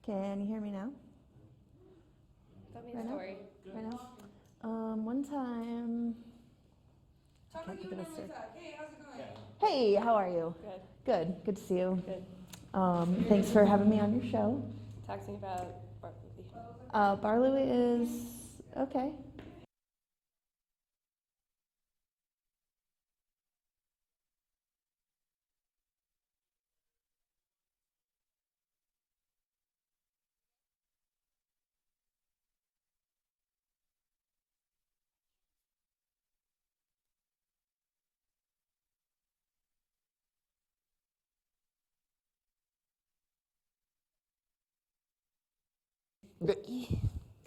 Can you hear me now? Tell me a story. Right now? One time. Talk like you would normally talk. Hey, how's it going? Hey, how are you? Good. Good. Good to see you. Good. Thanks for having me on your show. Talk to me about Bartleby. Bartleby is okay.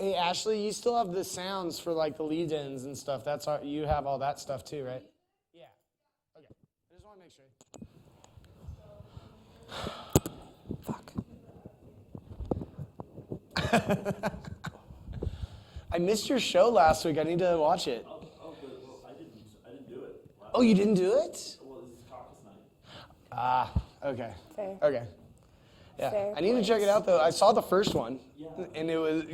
Hey, Ashley, you still have the sounds for like the lead-ins and stuff. You have all that stuff too, right? Yeah. Okay. I just want to make sure. Fuck. I missed your show last week. I need to watch it. Oh, good. Well, I didn't do it. Oh, you didn't do it? Well, this is caucus night. Ah, okay. Fair. Okay. Yeah. Fair I need to check it out though. I saw the first one, and it was,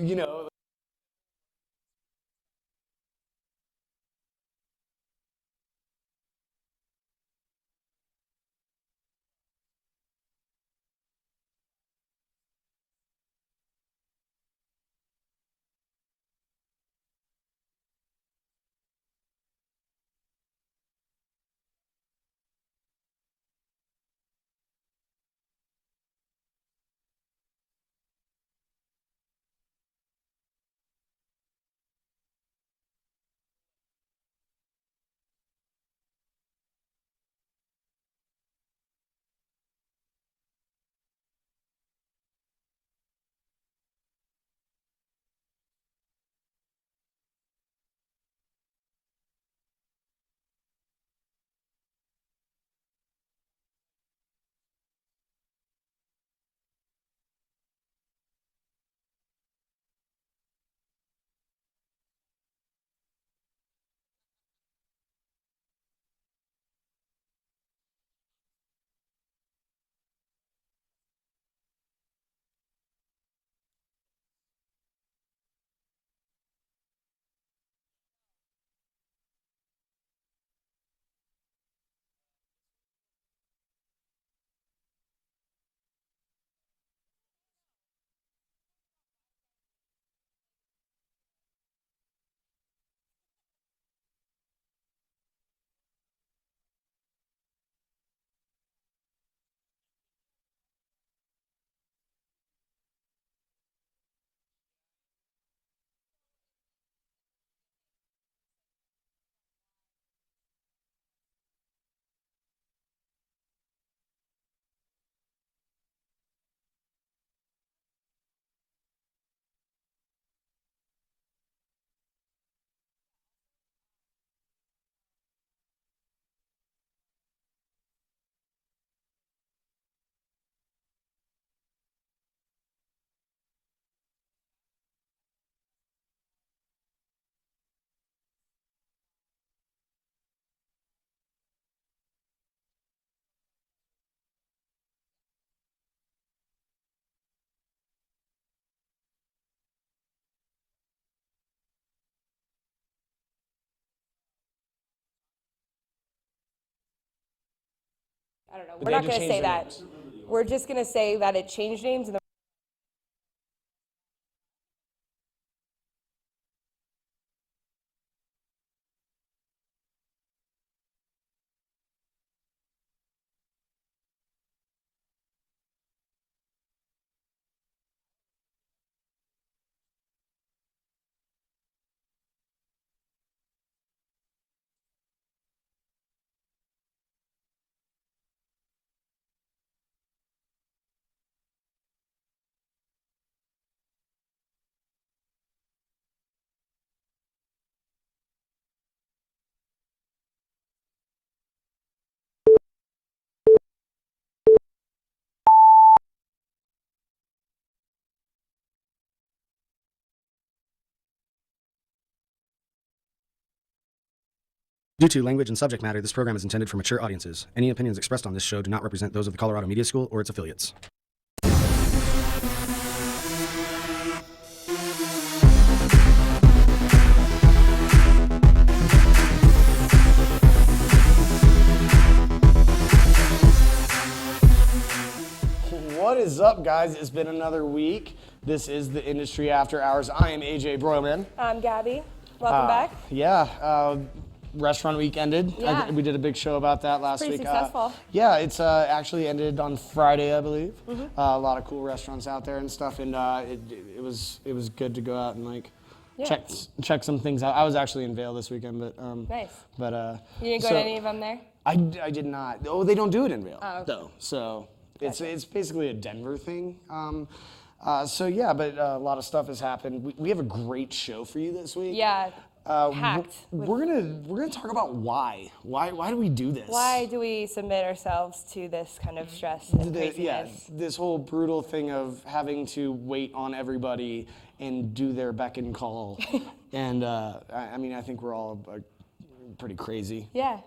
I don't know. But We're they not had to going to change say their that. names. We're just going to say that it changed names and Due to language and subject matter, this program is intended for mature audiences. Any opinions expressed on this show do not represent those of the Colorado Media School or its affiliates. is up, guys? It's been another week. This is the Industry After Hours. I am AJ Broyman. I'm Gabby. Welcome back. Yeah, Restaurant Week ended. Yeah. We did a big show about that last Pretty week. successful. Yeah, it's actually ended on Friday, I believe. Mm-hmm. A lot of cool restaurants out there and stuff, and it was good to go out and like Yeah. check some things out. I was actually in Vail this weekend, but Nice. But You didn't go to any of them there? I did not. Oh, they don't do it in Vail, Oh, okay. though. So it's basically a Denver thing. So yeah, but a lot of stuff has happened. We have a great show for you this week. Yeah. Packed. We're gonna talk about why do we do this? Why do we submit ourselves to this kind of stress and craziness? This whole brutal thing of having to wait on everybody and do their beck and call, and I mean I think we're all pretty crazy. Yeah.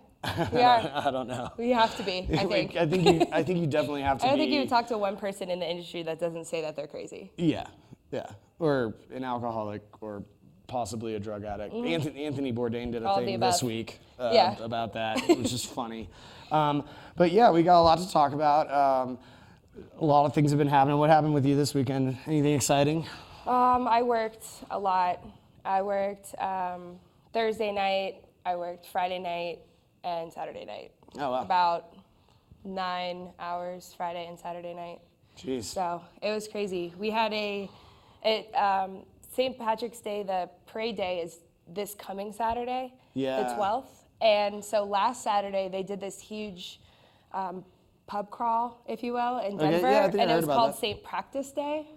We are. I don't know. We have to be, I think. I think you definitely have to. I don't be, think you would talk to one person in the industry that doesn't say that they're crazy. Yeah, or an alcoholic, or possibly a drug addict. Anthony Bourdain did a All the thing this above. week Yeah. about that, which is funny. But yeah, we got a lot to talk about. A lot of things have been happening. What happened with you this weekend? Anything exciting? I worked a lot. I worked Thursday night, I worked Friday night, and Saturday night. Oh, wow. About 9 hours Friday and Saturday night. Jeez. So it was crazy. We had St. Patrick's Day, the parade day is this coming Saturday, Yeah. the 12th. And so last Saturday they did this huge pub crawl, if you will, in Okay, Denver, yeah, I think I and it heard was about called that. St. Practice Day.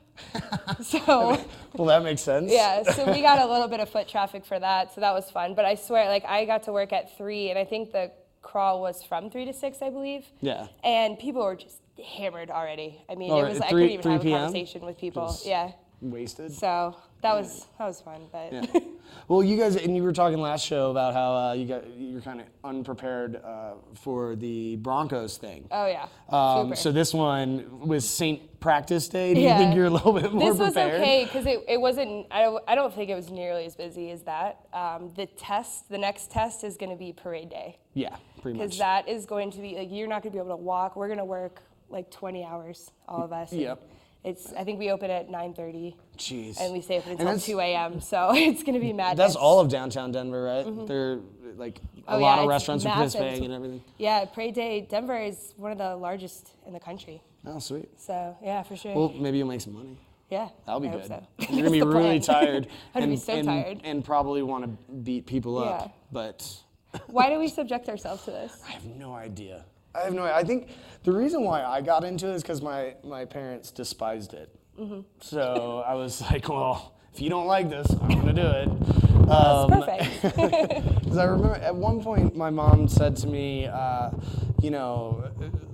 So Well, that makes sense. yeah, so we got a little bit of foot traffic for that, so that was fun. But I swear, like I got to work at 3, and I think the crawl was from 3 to 6, I believe. Yeah. And people were just hammered already. I mean, Oh, it was at I 3 couldn't even have a 3 p.m.? conversation with people. Just- Yeah. Wasted. So that was fun, but Yeah. Well, you guys, and you were talking last show about how you're kind of unprepared for the Broncos thing. oh yeah. Super. So this one was St. Practice Day. Do you Yeah. think you're a little bit more This was prepared? okay because it wasn't. I don't think it was nearly as busy as that. The next test is going to be parade day Yeah, pretty much. because that is going to be like you're not going to be able to walk. We're going to work like 20 hours, all of us. and Yep. I think we open at 9:30 Jeez. and we stay open And until that's- 2 a.m. So it's going to be madness. That's all of downtown Denver, right? They're like a Oh, lot yeah, of it's restaurants are massive. participating and everything. Yeah, Parade Day, Denver is one of the largest in the country. Oh, sweet. So yeah, for sure. Well, maybe you'll make some money. yeah, That'll be I hope good. so. You're gonna That's be the really plan. tired. I'm gonna be so tired. And probably want to beat people up. Yeah. But Why do we subject ourselves to this? I have no idea. I think the reason why I got into it is because my parents despised it. Mm-hmm. So I was like, well, if you don't like this, I'm gonna do it. That's perfect. Because I remember at one point my mom said to me,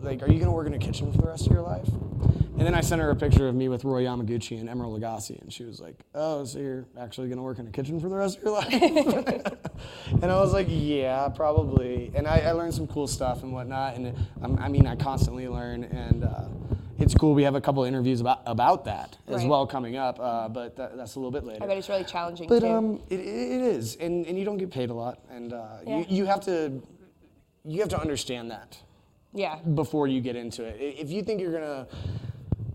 like, are you gonna work in a kitchen for the rest of your life? And then I sent her a picture of me with Roy Yamaguchi and Emeril Lagasse, and she was like, oh, so you're actually gonna work in a kitchen for the rest of your life? And I was like, yeah, probably. And I learned some cool stuff and whatnot, and I constantly learn, and it's cool. We have a couple interviews about that as Right. well coming up, but that's a little bit later. I bet it's really challenging But too. it is, and you don't get paid a lot, and Yeah. you have to understand that Yeah. before you get into it. If you think you're gonna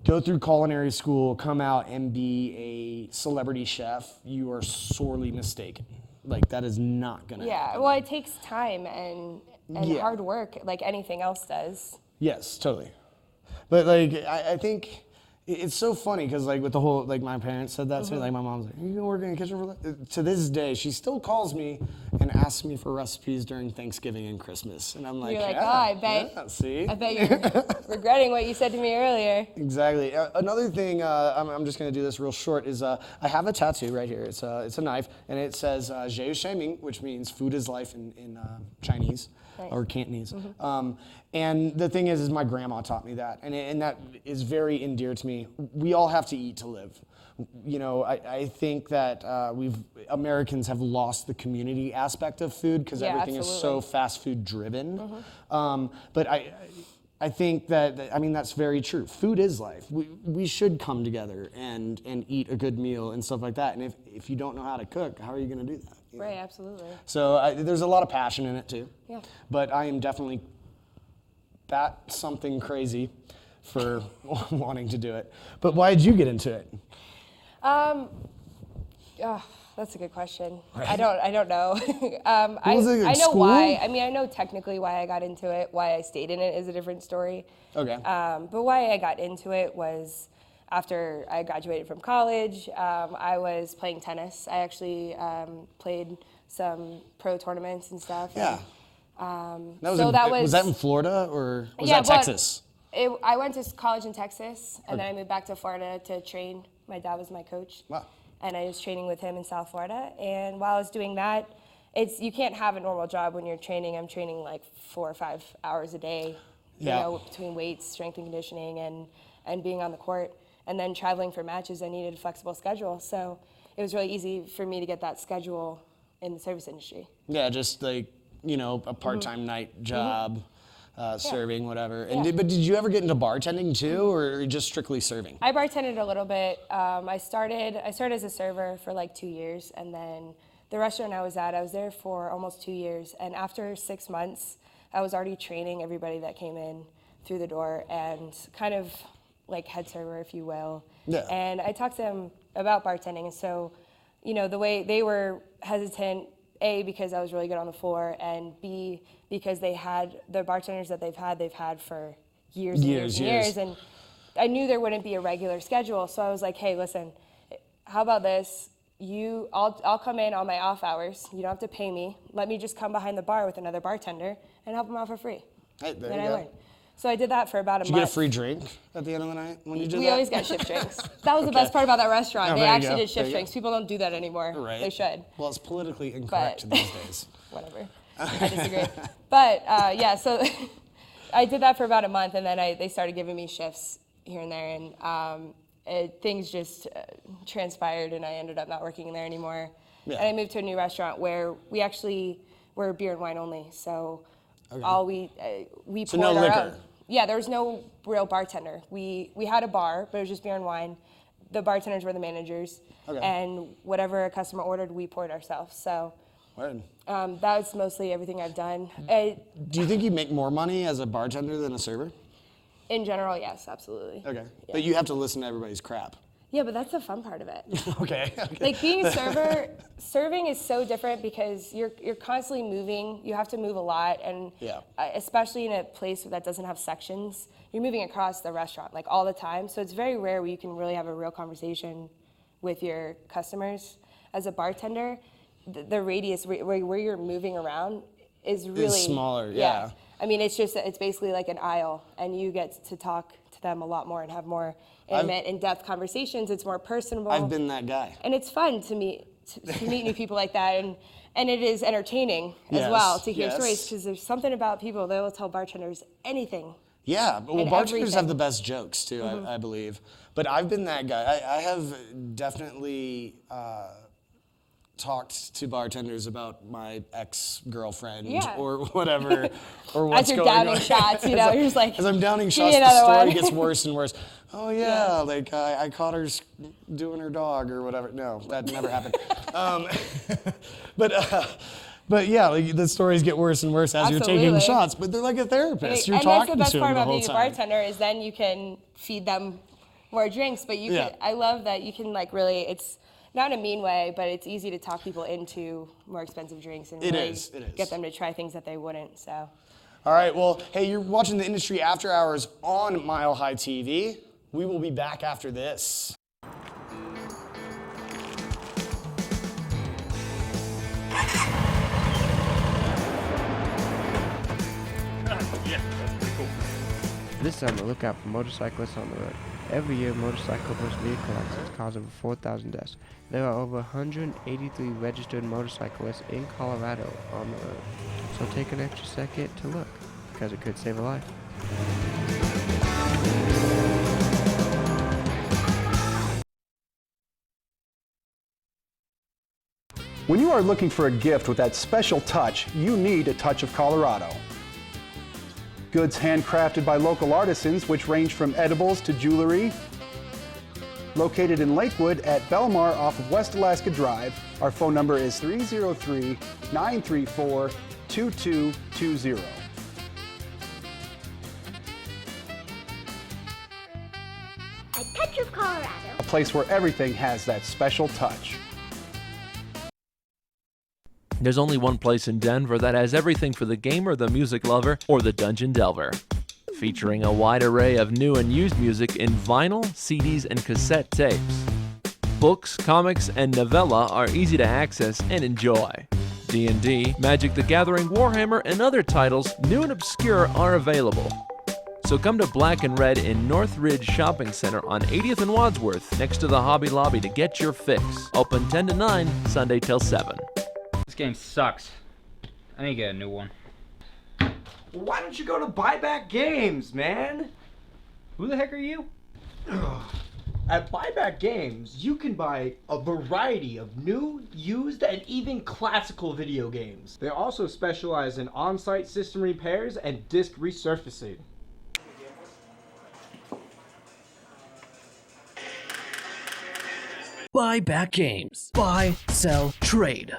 go through culinary school, come out and be a celebrity chef, you are sorely mistaken. Like that is not gonna Yeah. happen. Well, it takes time and Yeah. hard work, like anything else does. Yes, totally. But like I think it's so funny because like with the whole like my parents said that to me, like my mom's like, "Are you gonna work in a kitchen for life?" To this day, she still calls me and asks me for recipes during Thanksgiving and Christmas, and I'm like, You're like, yeah, oh, I bet- yeah, see, I bet you're regretting what you said to me earlier. Exactly. Another thing, I'm just going to do this real short, is I have a tattoo right here. It's a knife, and it says Zhe Shiming, which means food is life in Chinese Nice. or Cantonese. And the thing is my grandma taught me that, and that is very endeared to me. We all have to eat to live. You know, I think that Americans have lost the community aspect of food because Yeah, everything is so absolutely. fast food driven. But I think that, I mean, that's very true. Food is life. We should come together and eat a good meal and stuff like that. And if you don't know how to cook, how are you going to do that? you know? Right, absolutely. So there's a lot of passion in it too. Yeah. But I am definitely something crazy for wanting to do it. But why did you get into it? That's a good question. Right. I don't know. Was it I know school? why. I mean, I know technically why I got into it. Why I stayed in it is a different story. Okay. But why I got into it was after I graduated from college. I was playing tennis. I actually played some pro tournaments and stuff. Yeah. And, Was that in Florida or was Yeah, that well, Texas? I went to college in Texas, and then I moved back to Florida to train. My dad was my coach. Wow. And I was training with him in South Florida. And while I was doing that, you can't have a normal job when you're training. I'm training like 4 or 5 hours a day, Yeah. you know, between weights, strength and conditioning, and being on the court. And then traveling for matches, I needed a flexible schedule. So it was really easy for me to get that schedule in the service industry. Yeah, just like, you know, a part-time night job, serving, whatever. And Yeah. but did you ever get into bartending too, or just strictly serving? I bartended a little bit. I started as a server for like 2 years, and then the restaurant I was there for almost 2 years. And after 6 months, I was already training everybody that came in through the door, and kind of like head server, if you will. Yeah. And I talked to them about bartending, and so, you know, the way they were hesitant, A, because I was really good on the floor, and B, because they had the bartenders that they've had for years and years and years. And I knew there wouldn't be a regular schedule, so I was like, hey, listen, how about this? I'll come in on my off hours. You don't have to pay me. Let me just come behind the bar with another bartender and help them out for free. Hey, there Then you I go. learned. So I did that for about a Did you month. get a free drink at the end of the night when you did that? We always got shift drinks. That was the best part about that restaurant. Oh, They there you actually go. did There shift you go. drinks. People don't do that anymore. Right. They should. Well, it's politically incorrect But- these days. Whatever. I disagree. But yeah, so I did that for about a month, and then they started giving me shifts here and there, and things just transpired, and I ended up not working in there anymore. Yeah. And I moved to a new restaurant where we actually were beer and wine only. So all we So poured no our liquor? own. Yeah, there was no real bartender. We had a bar, but it was just beer and wine. The bartenders were the managers, Okay. and whatever a customer ordered, we poured ourselves. So Word. that's mostly everything I've done. Do you think you make more money as a bartender than a server? In general, yes, absolutely. Okay. But you have to listen to everybody's crap. Yeah, but that's the fun part of it. Okay. Like being a server, serving is so different because you're constantly moving. You have to move a lot, and Yeah. especially in a place that doesn't have sections, you're moving across the restaurant like all the time. So it's very rare where you can really have a real conversation with your customers. As a bartender, the radius where you're moving around is really smaller, yeah. I mean, it's basically like an aisle, and you get to talk to them a lot more and have more intimate, in-depth conversations. It's more personable. I've been that guy. And it's fun to meet new people like that, and it is entertaining as Yes, well to hear yes. stories, because there's something about people, they will tell bartenders anything. Yeah, well, And bartenders have everything. the best jokes too, I believe. But I've been that guy. I have definitely talked to bartenders about my ex-girlfriend Yeah. or whatever, or what's As you're going downing on. shots, you know, you're just like, As I'm downing "Give me shots, the another story one." gets worse and worse. Oh yeah, like I caught her doing her dog or whatever. No, that never happened. But yeah, like the stories get worse and worse as you're taking Absolutely. shots. But they're like a therapist. You're and talking that's to the best part them the about whole being a time. bartender is then you can feed them more drinks. But you Yeah. can, I love that you can like really, it's not in a mean way, but it's easy to talk people into more expensive drinks and It really is. get them to try things that they wouldn't. So. All right, well, hey, you're watching the Industry After Hours on Mile High TV. We will be back after this. This summer, look out for motorcyclists on the road. Every year, motorcycle motor vehicle accidents cause over 4,000 deaths. There are over 183 registered motorcyclists in Colorado on the road. So take an extra second to look, because it could save a life. When you are looking for a gift with that special touch, you need a touch of Colorado. Goods handcrafted by local artisans, which range from edibles to jewelry. Located in Lakewood at Belmar off of West Alaska Drive, our phone number is 303-934-2220. place where everything has that special touch. There's only one place in Denver that has everything for the gamer, the music lover, or the dungeon delver. Featuring a wide array of new and used music in vinyl, CDs, and cassette tapes. Books, comics, and novella are easy to access and enjoy. D&D, Magic the Gathering, Warhammer, and other titles, new and obscure, are available. So come to Black and Red in Northridge Shopping Center on 80th and Wadsworth, next to the Hobby Lobby, to get your fix. Open 10 to 9, Sunday till 7. This game sucks. I need to get a new one. Why don't you go to Buyback Games, man? Who the heck are you? At Buyback Games, you can buy a variety of new, used, and even classical video games. They also specialize in on-site system repairs and disc resurfacing. Buyback Games. Buy, sell, trade.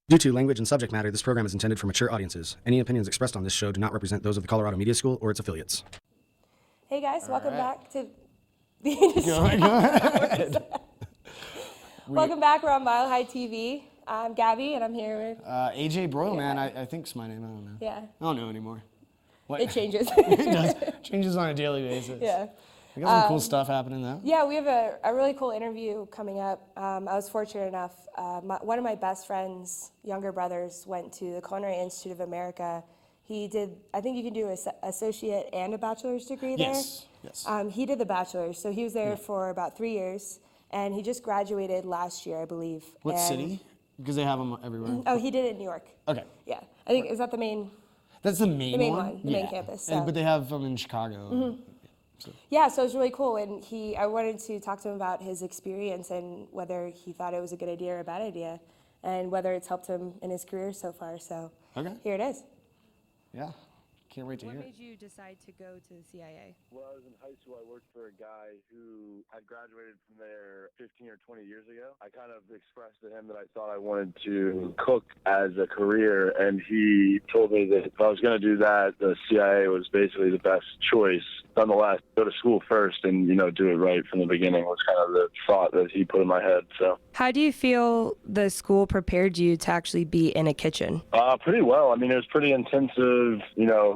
Due to language and subject matter, this program is intended for mature audiences. Any opinions expressed on this show do not represent those of the Colorado Media School or its affiliates. Hey guys, welcome back to the Go ahead. Welcome back. We're on Mile High TV. I'm Gabby, and I'm here with. AJ Broyle, man, I think's my name. I don't know. Yeah. I don't know anymore. What? It changes. It does. Changes on a daily basis. Yeah. We got some cool stuff happening though. Yeah, we have a really cool interview coming up. I was fortunate enough, one of my best friends' younger brothers went to the Culinary Institute of America. He did, I think you can do an associate and a bachelor's degree there. Yes, yes. He did the bachelor's, so he was there for about 3 years, and he just graduated last year, I believe. What And- city? Because they have them everywhere. Oh, he did it in New York. Okay. Yeah, I think, is that the main? That's the main one, the main campus, so. But they have them in Chicago. Yeah, so it was really cool, and I wanted to talk to him about his experience and whether he thought it was a good idea or a bad idea, and whether it's helped him in his career so far. So Okay. here it is. Yeah. Can't wait to hear it. What made you decide to go to the CIA? When I was in high school, I worked for a guy who had graduated from there 15 or 20 years ago. I kind of expressed to him that I thought I wanted to cook as a career, and he told me that if I was going to do that, the CIA was basically the best choice. Nonetheless, go to school first and, do it right from the beginning was kind of the thought that he put in my head. So. How do you feel the school prepared you to actually be in a kitchen? Pretty well. I mean, it was pretty intensive,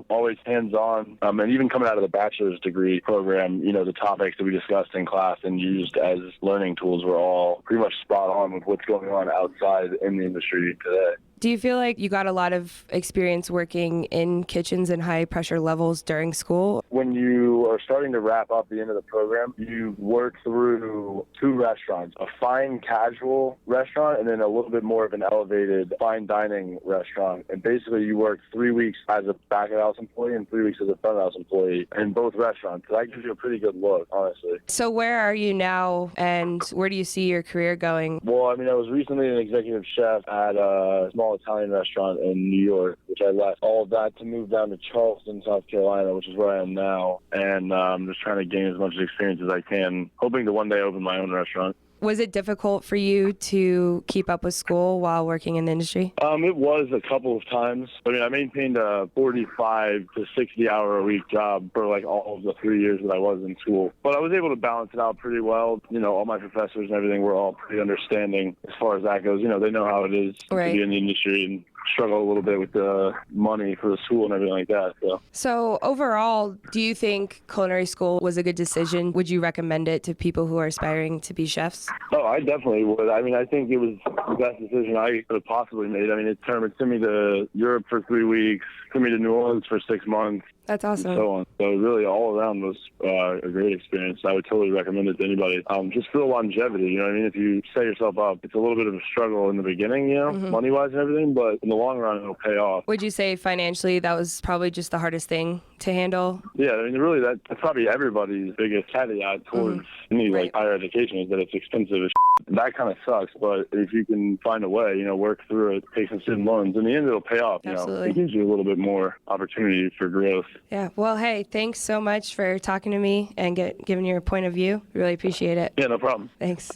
always hands-on. And even coming out of the bachelor's degree program, the topics that we discussed in class and used as learning tools were all pretty much spot on with what's going on outside in the industry today. Do you feel like you got a lot of experience working in kitchens and high pressure levels during school? When you are starting to wrap up the end of the program, you work through 2 restaurants, a fine casual restaurant and then a little bit more of an elevated fine dining restaurant. And basically you work 3 weeks as a back of house employee and 3 weeks as a front of house employee in both restaurants. So that gives you a pretty good look, honestly. So where are you now, and where do you see your career going? Well, I was recently an executive chef at a small Italian restaurant in New York, which I left all of that to move down to Charleston, South Carolina, which is where I am now. And I'm just trying to gain as much experience as I can, hoping to one day open my own restaurant. Was it difficult for you to keep up with school while working in the industry? It was a couple of times. I maintained a 45 to 60 hour a week job for all of the 3 years that I was in school. But I was able to balance it out pretty well. All my professors and everything were all pretty understanding as far as that goes. They know how it is to be in the industry and struggle a little bit with the money for the school and everything like that. So overall, do you think culinary school was a good decision? Would you recommend it to people who are aspiring to be chefs? Oh, I definitely would. I think it was the best decision I could have possibly made. It sent me to Europe for 3 weeks, sent me to New Orleans for 6 months. That's awesome. And so on. So really all around was a great experience. I would totally recommend it to anybody. Just for the longevity, if you set yourself up, it's a little bit of a struggle in the beginning, money-wise and everything, but in the long run, it'll pay off. Would you say financially that was probably just the hardest thing to handle? Yeah, really that's probably everybody's biggest caveat towards any higher education is that it's expensive as That kind of sucks, but if you can find a way, work through it, take some student loans, in the end it'll pay off. Absolutely. It gives you a little bit more opportunity for growth. Yeah. Well, hey, thanks so much for talking to me and giving your point of view. Really appreciate it. Yeah, no problem. Thanks.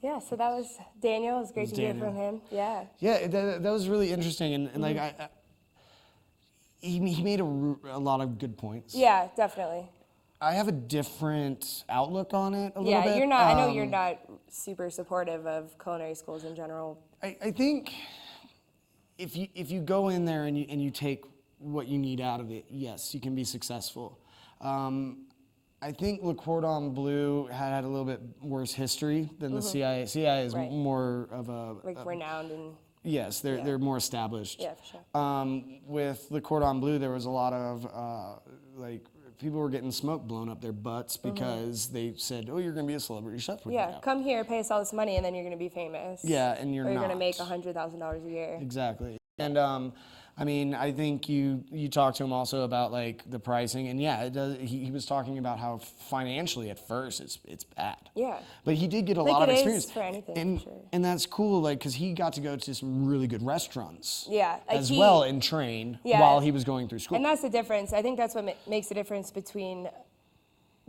Yeah, so that was Daniel. It was great to hear from him. Yeah. Yeah, that was really interesting, and he made a lot of good points. Yeah, definitely. I have a different outlook on it a little Yeah, bit. you're not. I know you're not super supportive of culinary schools in general. I think if you go in there and you take what you need out of it, yes, you can be successful. I think Le Cordon Bleu had a little bit worse history than the CIA. CIA is more of a renowned and. Yes, they're more established. Yeah, for sure. With Le Cordon Bleu, there was a lot of people were getting smoke blown up their butts because they said, "Oh, you're going to be a celebrity chef." when you're Yeah, out." come here, pay us all this money, and then you're going to be famous. Yeah, and you're or you're not. going to make $100,000 a year. Exactly. And I mean, I think you talked to him also about like the pricing, and yeah, it does. He was talking about how financially at first it's bad. Yeah. But he did get a Like lot of it is experience for anything, and for sure. and that's cool, like because he got to go to some really good restaurants. Yeah, like as well and train Yeah. while he was going through school. And that's the difference. I think that's what makes the difference between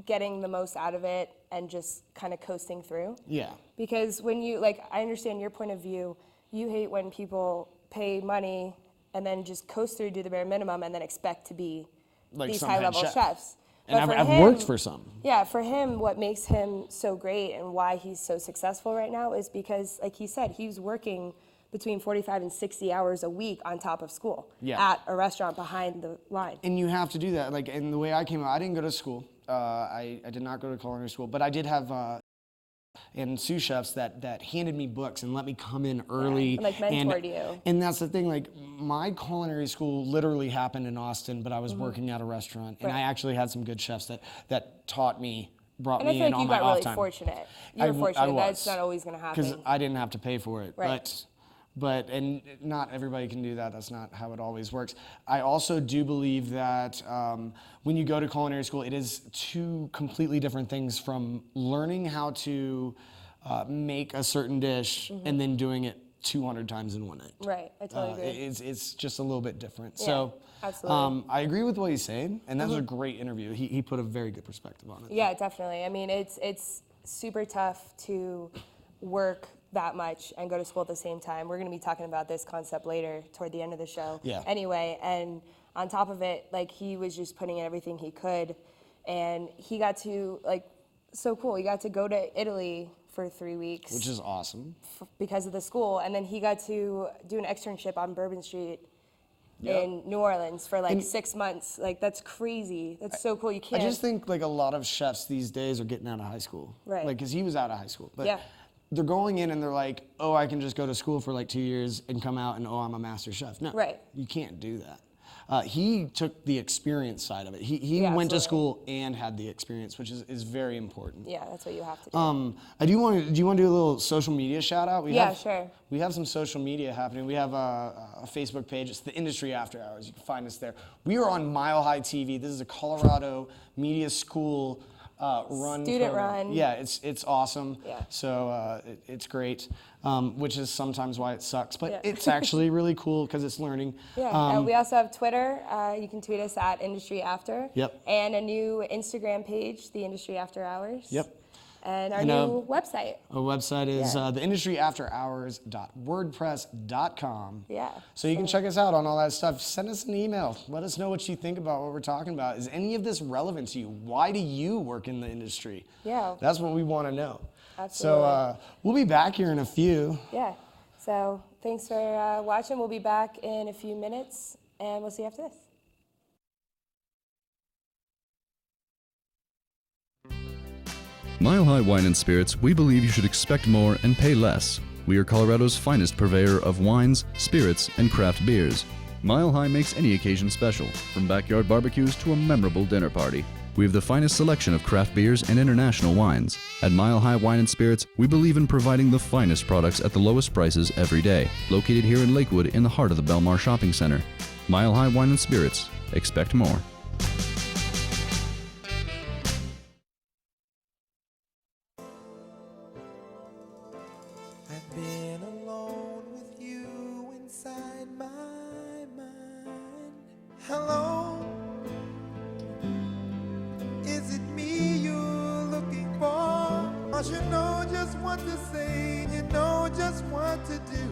getting the most out of it and just kind of coasting through. Yeah. Because when you, like, I understand your point of view, you hate when people pay money and then just coast through, do the bare minimum, and then expect to be Like these some head high-level chef. chefs. And But I've for worked him- for some. Yeah, for him, what makes him so great and why he's so successful right now is because, like he said, he's working between 45 and 60 hours a week on top of school at a restaurant behind the line. And you have to do that. Like, and the way I came out, I didn't go to school. I did not go to culinary school, but I did have and sous chefs that handed me books and let me come in early. and, like, mentored you. And that's the thing, like my culinary school literally happened in Austin, but I was working at a restaurant, and I actually had some good chefs that taught me, brought And I me feel in like on you my got off really time. fortunate. You I were w- I fortunate. was. That's not always going to happen. Because I didn't have to pay for it. Right. But and not everybody can do that. That's not how it always works. I also do believe that when you go to culinary school, it is two completely different things from learning how to make a certain dish and then doing it 200 times in one night. Right, I totally agree. It's just a little bit different. Yeah, So absolutely. I agree with what he's saying, and that was a great interview. He put a very good perspective on it. Yeah, definitely. I mean, it's super tough to work that much and go to school at the same time. We're going to be talking about this concept later toward the end of the show. Yeah. Anyway, and on top of it, like he was just putting in everything he could, and he got to so cool. He got to go to Italy for 3 weeks, Which is awesome. because of the school, and then he got to do an externship on Bourbon Street in New Orleans for 6 months. Like, that's crazy. That's so cool. You I can't. just think like a lot of chefs these days are getting out of high school. Right. Like, because he was out of high school. But Yeah. they're going in and they're like, oh, I can just go to school for like 2 years and come out and, oh, I'm a master chef. No. Right. You can't do that. He took the experience side of it. He Yeah, went to absolutely. school and had the experience, which is very important. Yeah, that's what you have to do. I do you want to do a little social media shout out? Sure. We have some social media happening. We have a Facebook page. It's the Industry After Hours. You can find us there. We are on Mile High TV. This is a Colorado media school run. Student program. run. Yeah, it's awesome. Yeah. So it's great, which is sometimes why it sucks, but Yeah. it's actually really cool because it's learning. Yeah, we also have Twitter. You can tweet us at Industry After. Yep. And a new Instagram page, The Industry After Hours. Yep. And our And, new website. Our website is theindustryafterhours.wordpress.com. Yeah. So you can check us out on all that stuff. Send us an email. Let us know what you think about what we're talking about. Is any of this relevant to you? Why do you work in the industry? Yeah. That's what we want to know. Absolutely. So we'll be back here in a few. Yeah. So thanks for watching. We'll be back in a few minutes, and we'll see you after this. Mile High Wine and Spirits, we believe you should expect more and pay less. We are Colorado's finest purveyor of wines, spirits, and craft beers. Mile High makes any occasion special, from backyard barbecues to a memorable dinner party. We have the finest selection of craft beers and international wines. At Mile High Wine and Spirits, we believe in providing the finest products at the lowest prices every day. Located here in Lakewood in the heart of the Belmar Shopping Center. Mile High Wine and Spirits. Expect more. I've been alone with you inside my mind. Hello, is it me you're looking for? 'Cause you know just what to say, you know just what to do.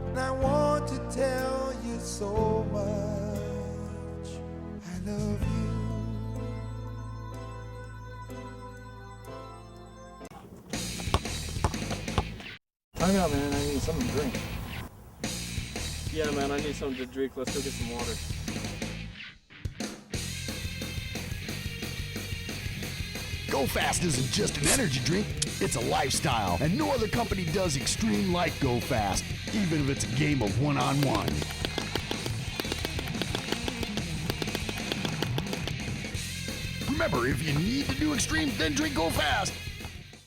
And I want to tell you so much. I hang out, man. I need something to drink. Yeah, man, I need something to drink. Let's go get some water. Go Fast isn't just an energy drink, it's a lifestyle. And no other company does extreme like Go Fast, even if it's a game of one-on-one. Remember, if you need to do extreme, then drink Go Fast.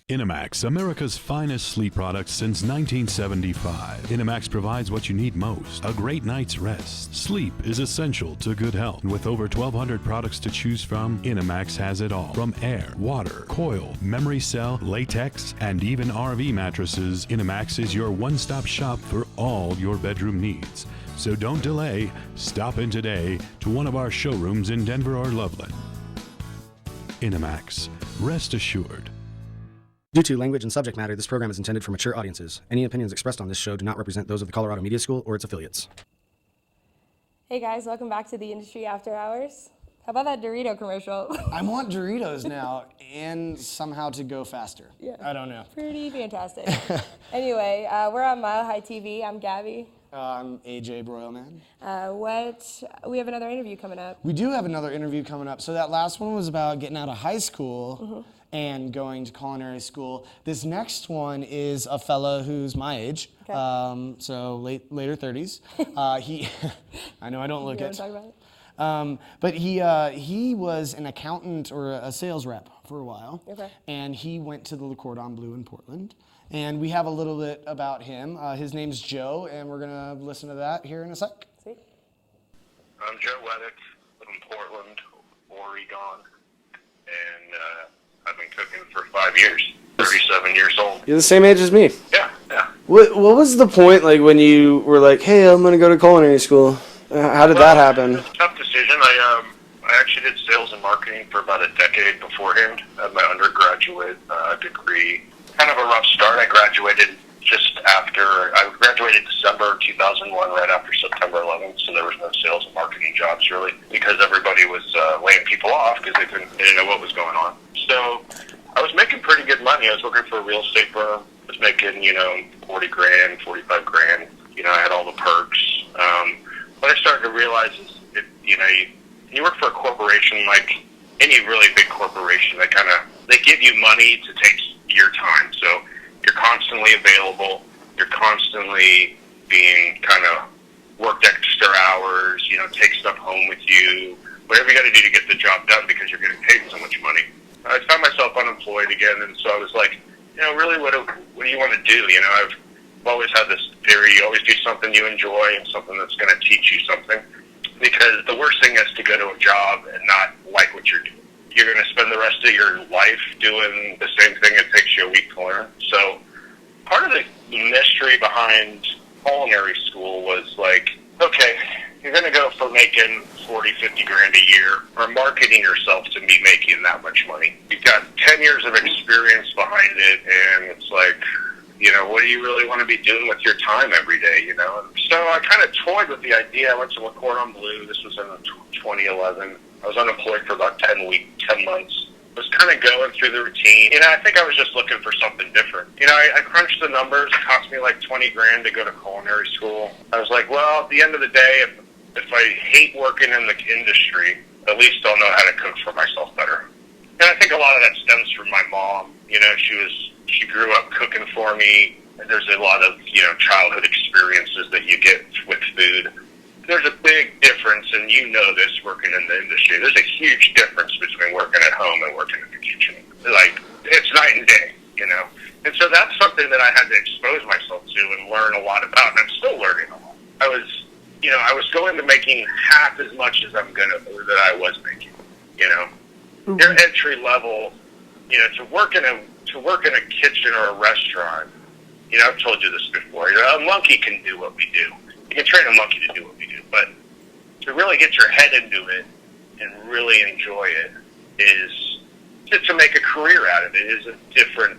Inamax, America's finest sleep product since 1975. Inamax provides what you need most, a great night's rest. Sleep is essential to good health. With over 1,200 products to choose from, Inamax has it all. From air, water, coil, memory cell, latex, and even RV mattresses, Inamax is your one-stop shop for all your bedroom needs. So don't delay. Stop in today to one of our showrooms in Denver or Loveland. Inamax. Rest assured. Due to language and subject matter, this program is intended for mature audiences. Any opinions expressed on this show do not represent those of the Colorado Media School or its affiliates. Hey guys, welcome back to the Industry After Hours. How about that Dorito commercial? I want Doritos now and somehow to go faster. Yeah. I don't know. Pretty fantastic. Anyway, we're on Mile High TV. I'm Gabby. I'm AJ Broilman. We have another interview coming up. We do have another interview coming up. So that last one was about getting out of high school and going to culinary school. This next one is a fellow who's my age, so later 30s. I know I don't look it. You want to talk about it? But he was an accountant or a sales rep for a while. Okay. And he went to the Le Cordon Bleu in Portland. And we have a little bit about him. His name's Joe, and we're going to listen to that here in a sec. Sweet. I'm Joe Weddick, live in Portland, Oregon, and I've been cooking for 5 years, 37 years old. You're the same age as me. Yeah, yeah. What was the point, like, when you were like, hey, I'm going to go to culinary school? How did that happen? It's a tough decision. I actually did sales and marketing for about a decade beforehand. I had my undergraduate degree. Kind of a rough start. I graduated December 2001, right after September 11th, so there was no sales and marketing jobs really, because everybody was laying people off because they didn't know what was going on. So I was making pretty good money. I was working for a real estate firm. I was making, 40 grand, 45 grand. I had all the perks. What I started to realize is, you work for a corporation, like any really big corporation, they give you money to take your time. So you're constantly available. You're constantly being kind of worked extra hours, take stuff home with you, whatever you got to do to get the job done because you're getting paid so much money. I found myself unemployed again, and so I was like, really, what do you want to do? I've always had this theory, you always do something you enjoy and something that's going to teach you something, because the worst thing is to go to a job and not like what you're doing. You're going to spend the rest of your life doing the same thing it takes you a week to learn. So part of the mystery behind culinary school was like, okay, you're going to go for making 40, 50 grand a year or marketing yourself to be making that much money. You've got 10 years of experience behind it, and it's like, what do you really want to be doing with your time every day, So I kind of toyed with the idea. I went to Le Cordon Bleu. This was in 2011. I was unemployed for about 10 months. I was kind of going through the routine. I think I was just looking for something different. I crunched the numbers. It cost me like 20 grand to go to culinary school. I was like, well, at the end of the day, if I hate working in the industry, at least I'll know how to cook for myself better. And I think a lot of that stems from my mom. She grew up cooking for me. There's a lot of, childhood experiences that you get with food. There's a big difference, and this working in the industry. There's a huge difference between working at home and working in the kitchen. Like, it's night and day, And so that's something that I had to expose myself to and learn a lot about, and I'm still learning a lot. I was going to making half as much as that I was making, Your entry level, to work in a kitchen or a restaurant, I've told you this before, a monkey can do what we do. You can train a monkey to do what we do, but to really get your head into it and really enjoy it is to make a career out of it is a different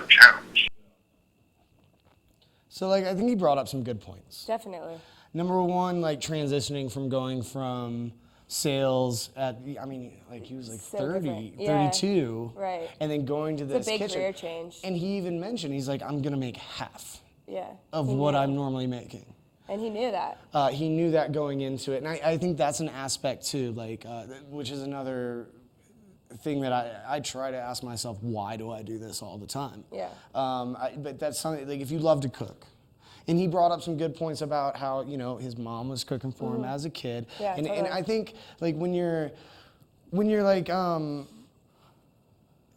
challenge. So, I think he brought up some good points. Definitely. Number one, transitioning from going from sales at, I mean, like he was like So 30, different. Yeah. 32. Right. And then going to It's this a big kitchen. career change. And he even mentioned, he's like, I'm going to make half Yeah. of he what knew. I'm normally making. And he knew that. He knew that going into it. And I think that's an aspect too, like, which is another thing that I try to ask myself, why do I do this all the time? Yeah. But that's something, like if you love to cook. And he brought up some good points about how, you know, his mom was cooking for him as a kid. Yeah, and totally. I think like when you're like,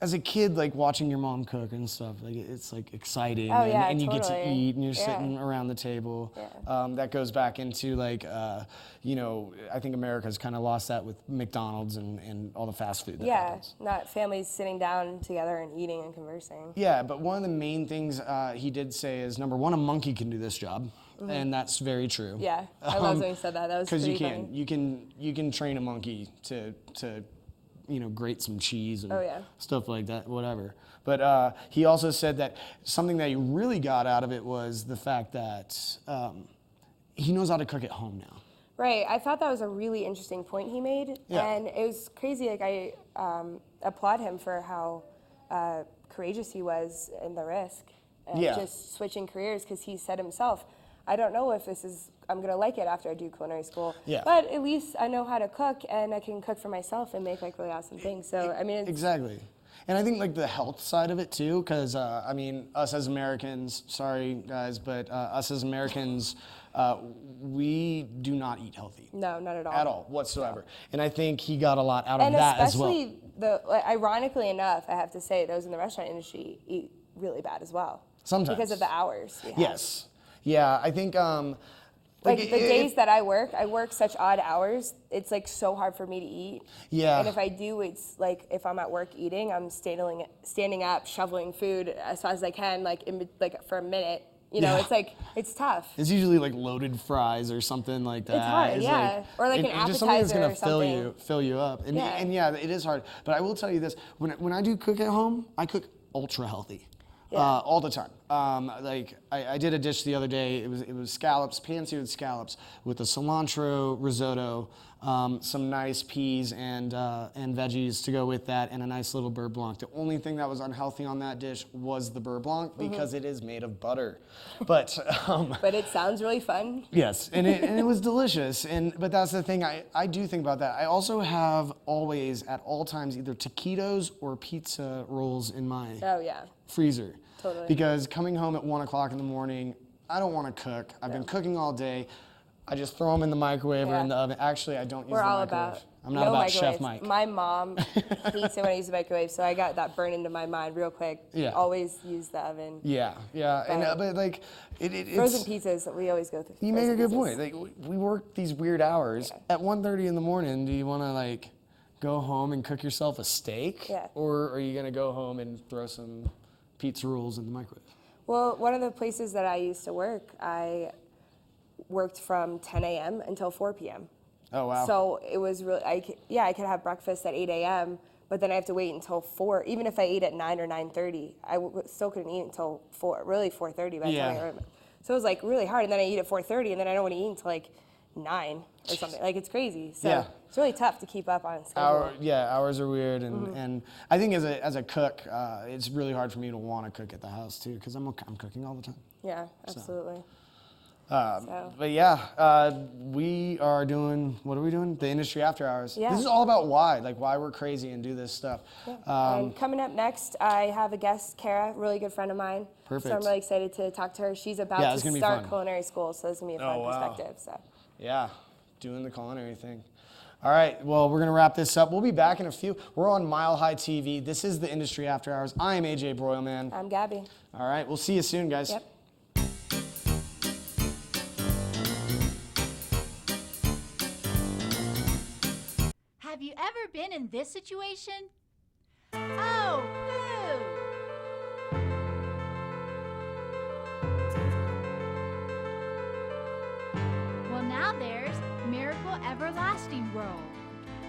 as a kid, like watching your mom cook and stuff, like it's like exciting, Oh, yeah, and you get to totally. eat, and you're Yeah. sitting around the table. Yeah. That goes back into like, you know, I think America's kind of lost that with McDonald's and all the fast food. That Yeah, happens. not families sitting down together and eating and conversing. Yeah, but one of the main things he did say is, number one, a monkey can do this job, and that's very true. Yeah, I love when he said that. That was because pretty you funny. you can train a monkey to you know, grate some cheese and Oh, yeah. stuff like that, whatever. But he also said that something that he really got out of it was the fact that he knows how to cook at home now. Right, I thought that was a really interesting point he made, Yeah. and it was crazy. Like I applaud him for how courageous he was in the risk, and Yeah. just switching careers. Because he said himself, "I don't know if I'm gonna like it after I do culinary school, Yeah. but at least I know how to cook, and I can cook for myself and make like really awesome things." So I mean, it's, Exactly. And I think like the health side of it too, because I mean, us as Americans, sorry guys, but us as Americans, we do not eat healthy. no, not at all. At all, whatsoever. And I think he got a lot out of And that as well. especially ironically enough, I have to say, those in the restaurant industry eat really bad as well. Sometimes. Because of the hours. we have. Yes. Yeah, I think Like the days that I work such odd hours. It's like so hard for me to eat. Yeah. And if I do, it's like if I'm at work eating, I'm standing up, shoveling food as fast as I can, like for a minute. You know, Yeah. it's like it's tough. it's usually like loaded fries or something like that. It's hard, yeah. Or like an and just something that's appetizer gonna or fill you up. And Yeah. and yeah, it is hard. But I will tell you this: when I do cook at home, I cook ultra healthy. All the time. Like I did a dish the other day. It was scallops, pan-seared scallops with a cilantro risotto, some nice peas and veggies to go with that, and a nice little beurre blanc. The only thing that was unhealthy on that dish was the beurre blanc because it is made of butter. But But it sounds really fun. yes, and it was delicious. But that's the thing. I do think about that. I also have always at all times either taquitos or pizza rolls in my Oh yeah. freezer. Totally. Because coming home at 1 o'clock in the morning, I don't want to cook. I've been cooking all day. I just throw them in the microwave or in the oven. Actually, I don't use We're the all microwave. about I'm not no about Chef microwaves. Mike. My mom hates it when I use the microwave, so I got that burned into my mind real quick. Yeah. Always use the oven. Yeah. And but like it's Frozen pizzas, we always go through. You make a good pizzas. point. Like we work these weird hours. At 1:30 in the morning, do you want to like go home and cook yourself a steak? Yeah. Or are you gonna go home and throw some pizza rolls in the microwave? Well, one of the places that I used to work, I worked from 10 a.m. until 4 p.m. Oh wow. So it was really, I could have breakfast at 8 a.m., but then I have to wait until 4. Even if I ate at 9 or 9:30, I still couldn't eat until 4, really 4:30 by the time I remember. So it was like really hard, and then I eat at 4:30, and then I don't want to eat until like 9 or something. Like it's crazy. So it's really tough to keep up on schedule. Hours are weird, and I think as a cook, it's really hard for me to want to cook at the house too, because I'm cooking all the time. Yeah, absolutely. But yeah, we are doing, what are we doing? The Industry After Hours. Yeah. This is all about why we're crazy and do this stuff. Yeah. And coming up next, I have a guest, Kara, really good friend of mine. Perfect. So I'm really excited to talk to her. She's about Yeah, it's to gonna be start fun. culinary school, so it's going to be a fun Oh, wow. perspective. So. Yeah, doing the culinary thing. All right, well, we're going to wrap this up. We'll be back in a few. We're on Mile High TV. This is the Industry After Hours. I am AJ Broilman. I'm Gabby. All right, we'll see you soon, guys. Yep. Have you ever been in this situation? Oh, poo! Well, now there's Miracle Everlasting Roll.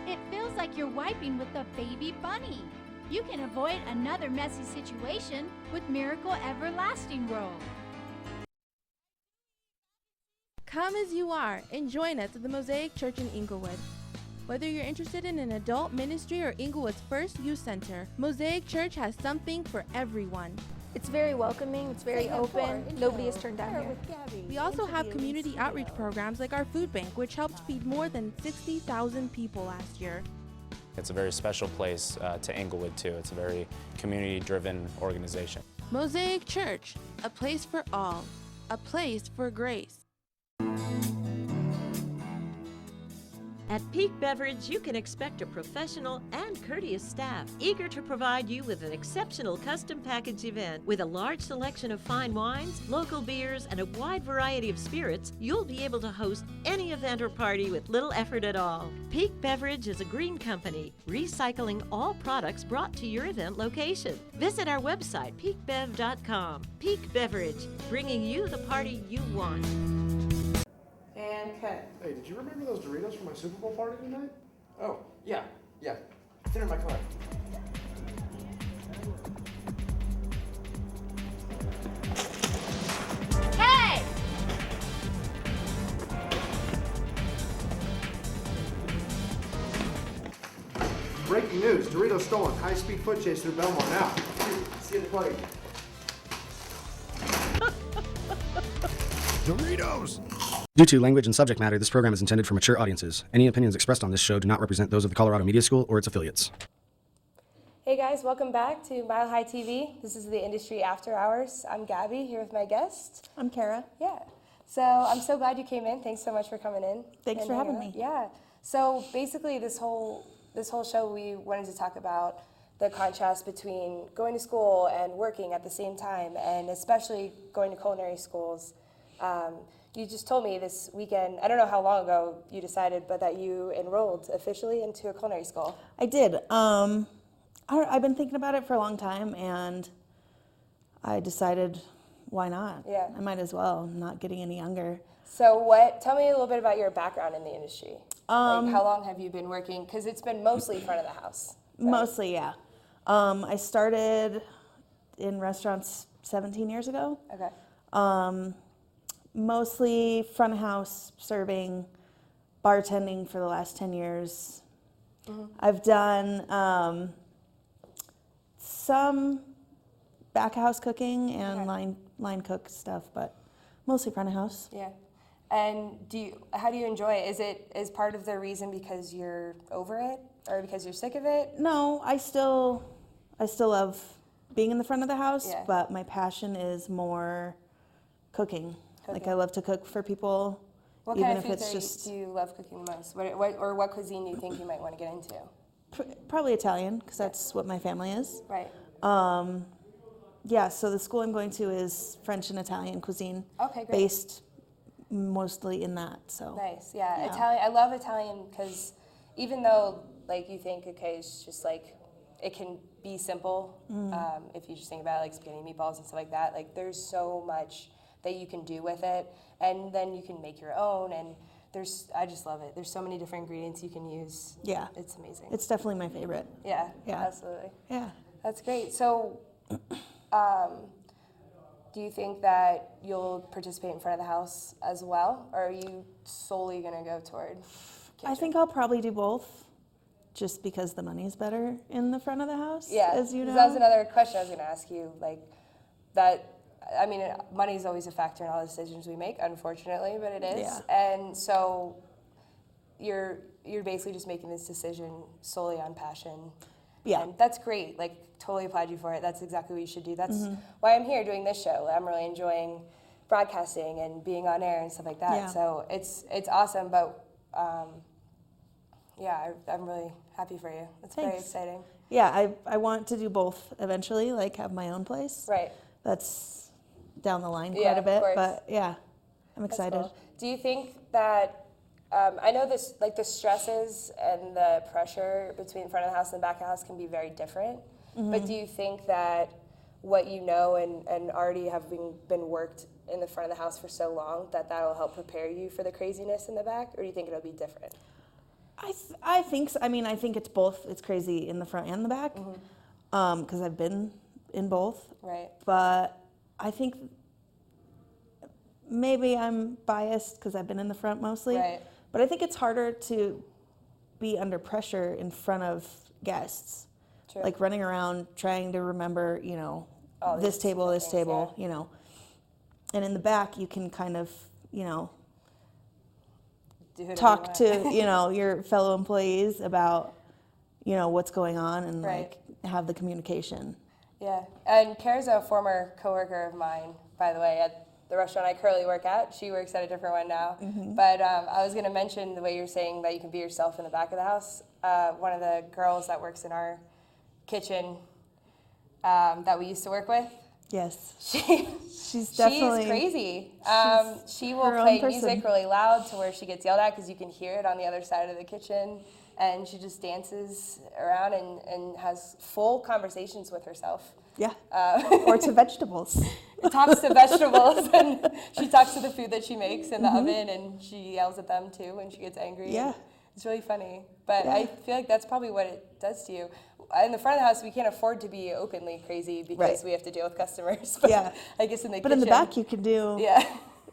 It feels like you're wiping with a baby bunny. You can avoid another messy situation with Miracle Everlasting Roll. Come as you are and join us at the Mosaic Church in Inglewood. Whether you're interested in an adult ministry or Inglewood's first youth center, Mosaic Church has something for everyone. It's very welcoming, it's very open, nobody is turned down here. We also have community outreach programs like our food bank, which helped feed more than 60,000 people last year. It's a very special place to Inglewood too. It's a very community-driven organization. Mosaic Church, a place for all, a place for grace. At Peak Beverage, you can expect a professional and courteous staff, eager to provide you with an exceptional custom package event. With a large selection of fine wines, local beers, and a wide variety of spirits, you'll be able to host any event or party with little effort at all. Peak Beverage is a green company, recycling all products brought to your event location. Visit our website, peakbev.com. Peak Beverage, bringing you the party you want. And cut. Hey, did you remember those Doritos from my Super Bowl party tonight? Oh, yeah. They're in my car. Hey! Breaking news, Doritos stolen. High-speed foot chase through Belmont now. See you at the party. Doritos! Due to language and subject matter, this program is intended for mature audiences. Any opinions expressed on this show do not represent those of the Colorado Media School or its affiliates. Hey guys, welcome back to Mile High TV. This is the Industry After Hours. I'm Gabby, here with my guest. I'm Kara. Yeah. So I'm so glad you came in. Thanks so much for coming in. Thanks for having me. Yeah. So basically this whole show we wanted to talk about the contrast between going to school and working at the same time, and especially going to culinary schools. You just told me this weekend, I don't know how long ago you decided, but that you enrolled officially into a culinary school. I did. I've been thinking about it for a long time, and I decided, why not? Yeah. I might as well. I'm not getting any younger. So tell me a little bit about your background in the industry. Like how long have you been working? Because it's been mostly front of the house. Right? Mostly, yeah. I started in restaurants 17 years ago. Okay. Mostly front of house, serving, bartending for the last 10 years. Mm-hmm. I've done some back of house cooking and line cook stuff, but mostly front of house. Yeah. And how do you enjoy it? Is part of the reason because you're over it or because you're sick of it? No, I still love being in the front of the house, Yeah. but my passion is more cooking. Like I love to cook for people, What even kind if of it's foods just do you love cooking the most? What cuisine do you think you might want to get into? probably Italian, because that's what my family is. Right. Yeah, so the school I'm going to is French and Italian cuisine. Okay, great. Based mostly in that. So Nice, yeah. Italian. I love Italian because even though like you think, okay, it's just like it can be simple if you just think about like spaghetti, meatballs, and stuff like that. Like there's so much that you can do with it, and then you can make your own. And I just love it. There's so many different ingredients you can use. Yeah, it's amazing. It's definitely my favorite. Yeah, Yeah. absolutely. Yeah. That's great. So, do you think that you'll participate in front of the house as well, or are you solely going to go toward kitchen? I think I'll probably do both, just because the money's better in the front of the house. Yeah, as you know. that was another question I was going to ask you. Like that. I mean, money is always a factor in all the decisions we make, unfortunately, but it is. Yeah. And so you're basically just making this decision solely on passion. Yeah. And that's great. Like, totally applaud you for it. That's exactly what you should do. That's Mhm. why I'm here doing this show. I'm really enjoying broadcasting and being on air and stuff like that. Yeah. So it's awesome. But yeah, I'm really happy for you. It's very Thanks. exciting. Yeah, I want to do both eventually, like have my own place. Right. That's down the line quite Yeah, a of bit, course. but yeah, I'm That's excited. cool. Do you think that, I know this, like the stresses and the pressure between front of the house and back of the house can be very different, but Mhm. do you think that what you know and already have been worked in the front of the house for so long that will help prepare you for the craziness in the back, or do you think it'll be different? I think so. I mean, I think it's both. It's crazy in the front and the back, because I've been in both. Right. But I think maybe I'm biased because I've been in the front mostly. Right. But I think it's harder to be under pressure in front of guests. True. Like running around trying to remember, you know, All this these table, different this things, table, you know. And in the back, you can kind of, you know, Do whatever talk you want. to, you know, your fellow employees about, you know, what's going on and Right. like have the communication. Yeah, and Kara's a former coworker of mine, by the way, at the restaurant I currently work at. She works at a different one now. But I was going to mention the way you're saying that you can be yourself in the back of the house. One of the girls that works in our kitchen that we used to work with, Yes. she's definitely crazy. She will her own play person. music really loud to where she gets yelled at because you can hear it on the other side of the kitchen. And she just dances around and has full conversations with herself. Yeah. Or to vegetables. Talks to vegetables, and she talks to the food that she makes in the oven, and she yells at them too when she gets angry. Yeah. It's really funny. But Yeah. I feel like that's probably what it does to you. In the front of the house, we can't afford to be openly crazy because Right. we have to deal with customers. But Yeah. I guess in the But kitchen. in the back, you can do, Yeah.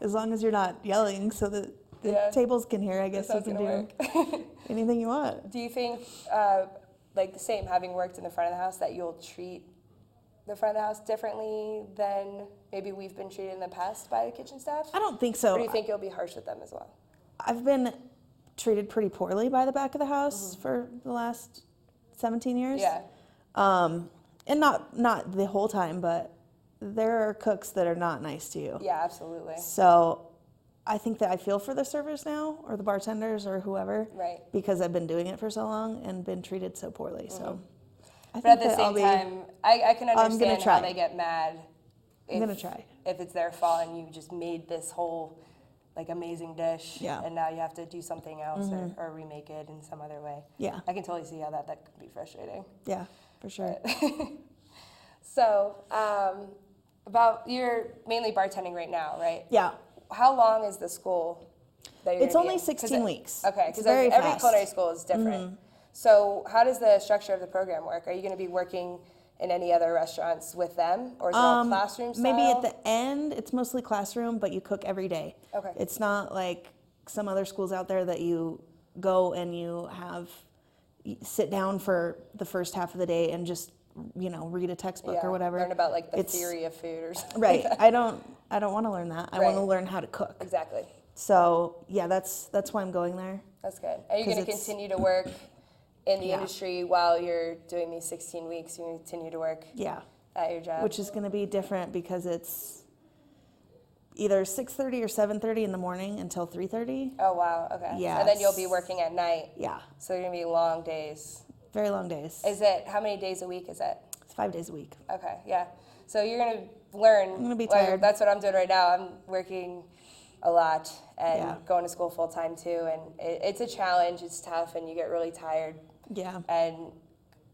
as long as you're not yelling so that the Yeah. tables can hear, I guess you That's can how do it's gonna work. anything you want. Do you think, like the same, having worked in the front of the house, that you'll treat the front of the house differently than maybe we've been treated in the past by the kitchen staff? I don't think so. Or do you think you'll be harsh with them as well? I've been treated pretty poorly by the back of the house for the last 17 years. Yeah. And not the whole time, but there are cooks that are not nice to you. Yeah, absolutely. So I think that I feel for the servers now, or the bartenders, or whoever, Right. because I've been doing it for so long and been treated so poorly. So I But at think the that I'll same be- time, I can I'm gonna understand try. how they get mad. I'm gonna try. If it's their fault and you just made this whole like amazing dish, Yeah. and now you have to do something else Mhm. or remake it in some other way. Yeah. I can totally see how that could be frustrating. Yeah, for sure. So, about you're mainly bartending right now, right? Yeah. How long is the school that you're It's gonna be only in? 'Cause 16 weeks. Okay, It's because very every fast. culinary school is different. Mhm. So, how does the structure of the program work? Are you going to be working in any other restaurants with them, or is it all classroom style? Maybe at the end, it's mostly classroom, but you cook every day. Okay. It's not like some other schools out there that you go and you sit down for the first half of the day and just, you know, read a textbook Yeah, or whatever. learn about like the It's- theory of food or something. Right. like that. I don't want to learn that. I want to Right. learn how to cook. Exactly. So yeah, that's why I'm going there. That's good. Are you 'Cause going to it's- continue to work in the Yeah. industry while you're doing these 16 weeks? You continue to work Yeah. at your job? Which is going to be different because it's either 6:30 or 7:30 in the morning until 3:30. Oh, wow. Okay. Yeah. And then you'll be working at night. Yeah. So you're going to be long days. Very long days. Is it, how many days a week is it? It's 5 days a week. Okay, yeah. So you're going to learn. I'm gonna be like, tired. That's what I'm doing right now. I'm working a lot and Yeah. going to school full time too. And it's a challenge. It's tough, and you get really tired. Yeah. And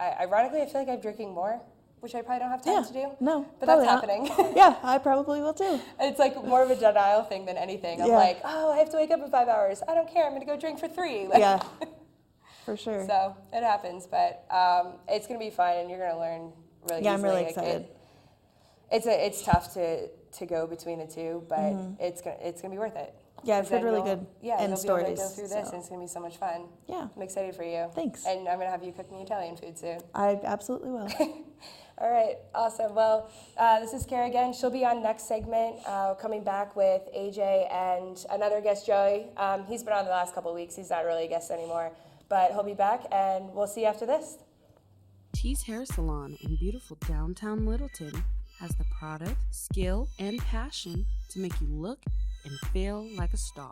ironically, I feel like I'm drinking more, which I probably don't have time to do. No, But that's probably not. happening. Yeah, I probably will too. It's like more of a denial thing than anything. I'm Yeah. like, oh, I have to wake up in 5 hours. I don't care. I'm going to go drink for 3. Like, Yeah, for sure. So it happens, but it's going to be fun, and you're going to learn really Yeah, I'm easily. really Like, excited. It's tough to go between the two, but Mhm. it's gonna be worth it. Yeah, I've 'Cause heard then really you'll- good Yeah, end you'll be able to go stories, through this, so. and it's gonna be so much fun. Yeah. I'm excited for you. Thanks. And I'm gonna have you cook me Italian food soon. I absolutely will. All right, awesome. Well, this is Kara again. She'll be on next segment, coming back with AJ and another guest, Joey. He's been on the last couple of weeks. He's not really a guest anymore, but he'll be back, and we'll see you after this. Tease Hair Salon in beautiful downtown Littleton has the product, skill, and passion to make you look and feel like a star.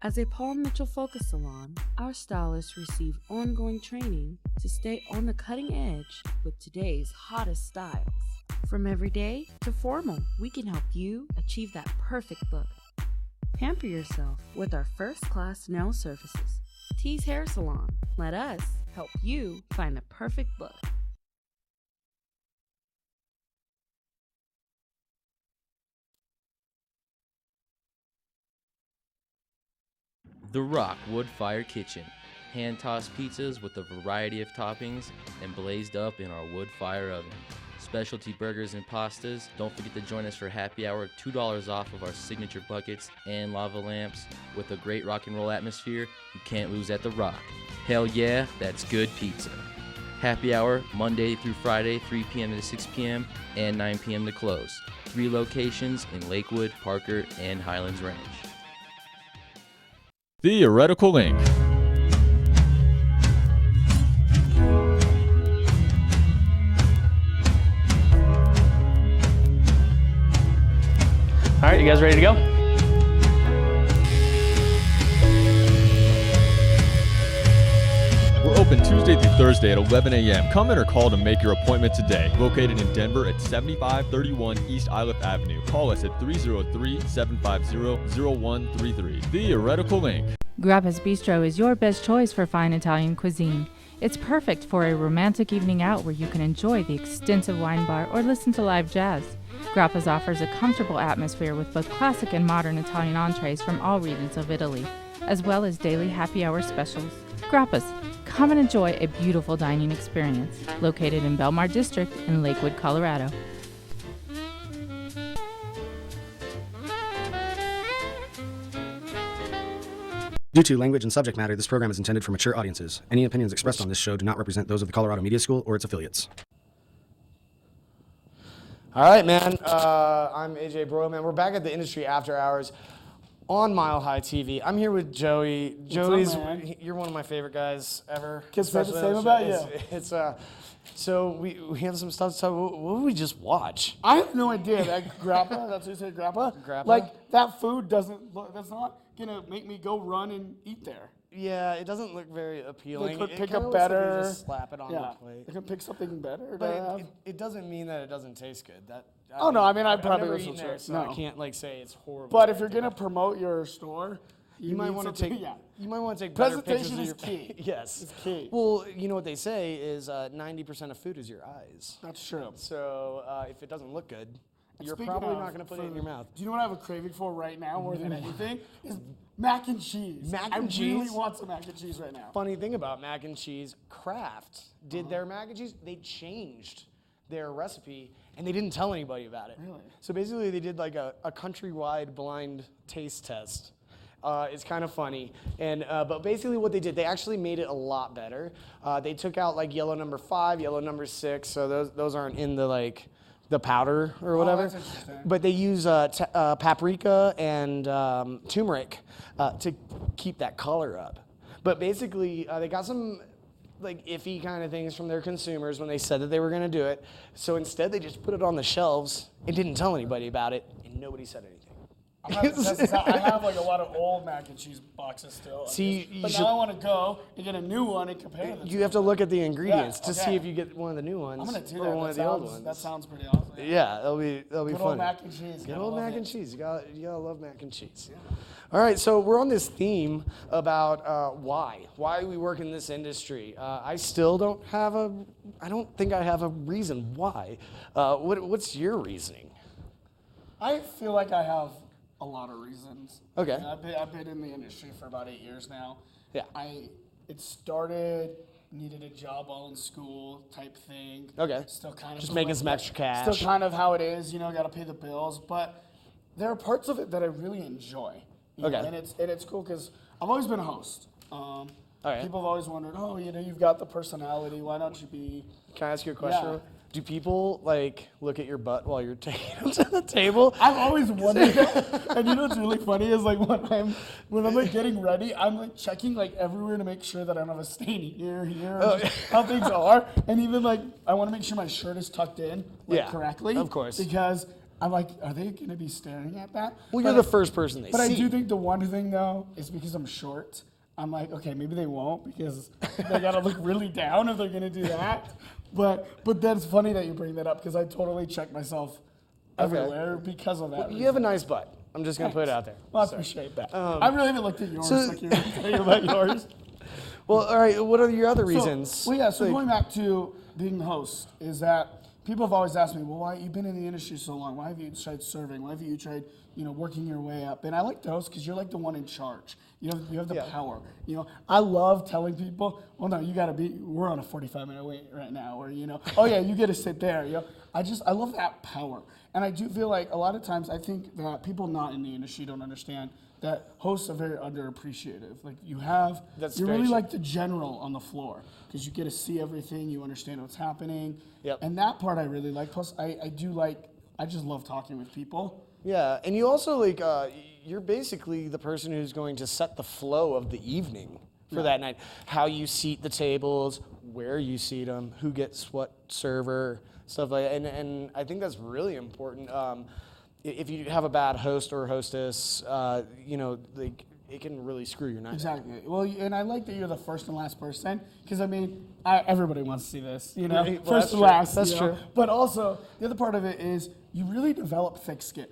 As a Paul Mitchell focus salon, our stylists receive ongoing training to stay on the cutting edge with today's hottest styles. From everyday to formal, we can help you achieve that perfect look. Pamper yourself with our first-class nail services. Tease Hair Salon. Let us help you find the perfect look. The Rock Wood Fire Kitchen. Hand-tossed pizzas with a variety of toppings and blazed up in our wood fire oven. specialty burgers and pastas. Don't forget to join us for happy hour, $2 off of our signature buckets and lava lamps. With a great rock and roll atmosphere, you can't lose at The Rock. Hell yeah, that's good pizza. Happy hour, Monday through Friday, 3 p.m. to 6 p.m. and 9 p.m. to close. 3 locations in Lakewood, Parker, and Highlands Ranch. Theoretical Link. All right, you guys ready to go? We're open Tuesday through Thursday at 11 a.m. Come in or call to make your appointment today. Located in Denver at 7531 East Iliff Avenue. Call us at 303-750-0133. Theoretical Link. Grappa's Bistro is your best choice for fine Italian cuisine. It's perfect for a romantic evening out where you can enjoy the extensive wine bar or listen to live jazz. Grappa's offers a comfortable atmosphere with both classic and modern Italian entrees from all regions of Italy, as well as daily happy hour specials. Grappa's. Come and enjoy a beautiful dining experience. Located in Belmar District in Lakewood, Colorado. Due to language and subject matter, this program is intended for mature audiences. Any opinions expressed on this show do not represent those of the Colorado Media School or its affiliates. All right, man. I'm AJ Broyle, man. We're back at the Industry After Hours on Mile High TV. I'm here with Joey. You're one of my favorite guys ever. Kids say the same about you. So we have some stuff to talk about. What did we just watch? I have no idea. That grappa, that's what you say, grappa? Grappa? Like, that food doesn't look, that's not going to make me go run and eat there. Yeah, it doesn't look very appealing. They could pick kinda up looks like better. you just slap it on the plate. They could pick something better. But it doesn't mean that it doesn't taste good. I mean, I'd probably never listen eaten to there, it. so No. I can't say it's horrible. But if you're going to promote your store, You might need want to something- take. You might want to take better pictures Presentation of is your. key. Yes, It's key. Well, you know what they say is 90% of food is your eyes. That's true. So if it doesn't look good, And you're speaking probably of not going to put it in food, your mouth. Do you know what I have a craving for right now more than anything? Is mac and cheese. Mac I and really cheese? want some mac and cheese right now. Funny thing about mac and cheese, Kraft did their mac and cheese. They changed their recipe and they didn't tell anybody about it. Really? So basically, they did like a countrywide blind taste test. It's kind of funny, and but basically what they did, they actually made it a lot better. They took out like yellow number 5, yellow number 6, so those aren't in the powder or whatever. that's interesting. But they use paprika and turmeric to keep that color up. But basically, they got some like iffy kind of things from their consumers when they said that they were going to do it. So instead, they just put it on the shelves and didn't tell anybody about it, and nobody said anything. I have like a lot of old mac and cheese boxes still. But now I want to go and get a new one and compare them. You have to look at the ingredients to see okay. if you get one of the new ones I'm gonna do or that. one of the old ones. That sounds pretty awesome. Yeah, that'll be Good fun. old mac and cheese. Good gotta old love mac it. and cheese. You gotta love mac and cheese. All right, so we're on this theme about why we work in this industry. I still don't have I don't think I have a reason why. What's your reasoning? I feel like I have a lot of reasons. Okay. I've been in the industry for about 8 years now. Yeah. It started, needed a job while in school type thing. Okay. Still kind of Just making some extra cash. Still kind of how it is, got to pay the bills. But there are parts of it that I really enjoy. Okay. And it's cool because I've always been a host. right. People have always wondered, you've got the personality. Why don't you be? Can I ask you a question? Yeah. Do people look at your butt while you're taking them to the table? I've always wondered that. And you know what's really funny is when I'm getting ready, I'm checking everywhere to make sure that I don't have a stain here, how things are. And even I want to make sure my shirt is tucked in correctly. Of course. Because I'm are they going to be staring at that? Well, you're the first person they see. But I do think the one thing though is because I'm short. I'm okay, maybe they won't because they got to look really down if they're going to do that. But that's funny that you bring that up because I totally check myself everywhere because of that. Well, you have a nice butt. I'm just going to put it out there. Well, I appreciate that. I really haven't looked at yours like you're tell you about yours. Well, all right. What are your other reasons? So going back to being the host is that people have always asked me, well, why you've been in the industry so long? Why have you tried serving? Why have you tried, working your way up? And I like to host because you're the one in charge. You have the power. You know, I love telling people, well, no, we're on a 45-minute wait right now, or, you know, oh yeah, you get to sit there. You know, I love that power. And I do feel like a lot of times I think that people not in the industry don't understand that hosts are very underappreciated. Like you're really like the general on the floor because you get to see everything, you understand what's happening. Yep. And that part I really like. Plus I just love talking with people. Yeah, and you also like, you're basically the person who's going to set the flow of the evening for that night. How you seat the tables, where you seat them, who gets what server, stuff like that. And I think that's really important. If you have a bad host or hostess, you know, like it can really screw your night. Exactly. Well, and I like that you're the first and last person because I mean, everybody wants to see this, you know, Well, first and last. That's you true. know? But also the other part of it is you really develop thick skin.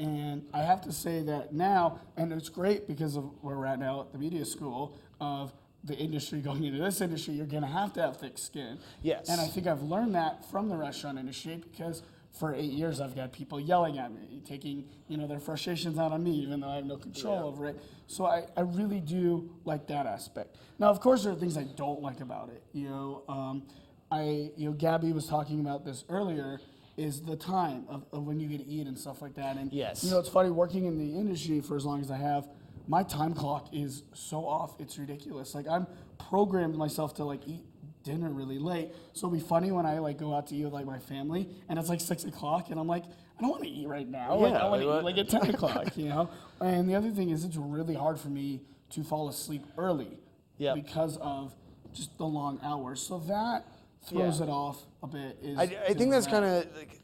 And I have to say that now, and it's great because of where we're at now at the media school of the industry going into this industry, you're going to have thick skin. Yes. And I think I've learned that from the restaurant industry because for 8 years I've got people yelling at me, taking, you know, their frustrations out on me, even though I have no control over it. So I really do like that aspect. Now, of course, there are things I don't like about it. You know, Gabby was talking about this earlier, is the time of when you get to eat and stuff like that. And yes. You know, it's funny working in the industry for as long as I have, my time clock is so off, it's ridiculous. Like I'm programmed myself to like eat dinner really late. So it'll be funny when I like go out to eat with like my family and it's like 6 o'clock and I'm like, I don't want to eat right now. Like I want to eat like at 10 o'clock, you know? And the other thing is it's really hard for me to fall asleep early because of just the long hours. So that throws it off a bit. I think that's kind of like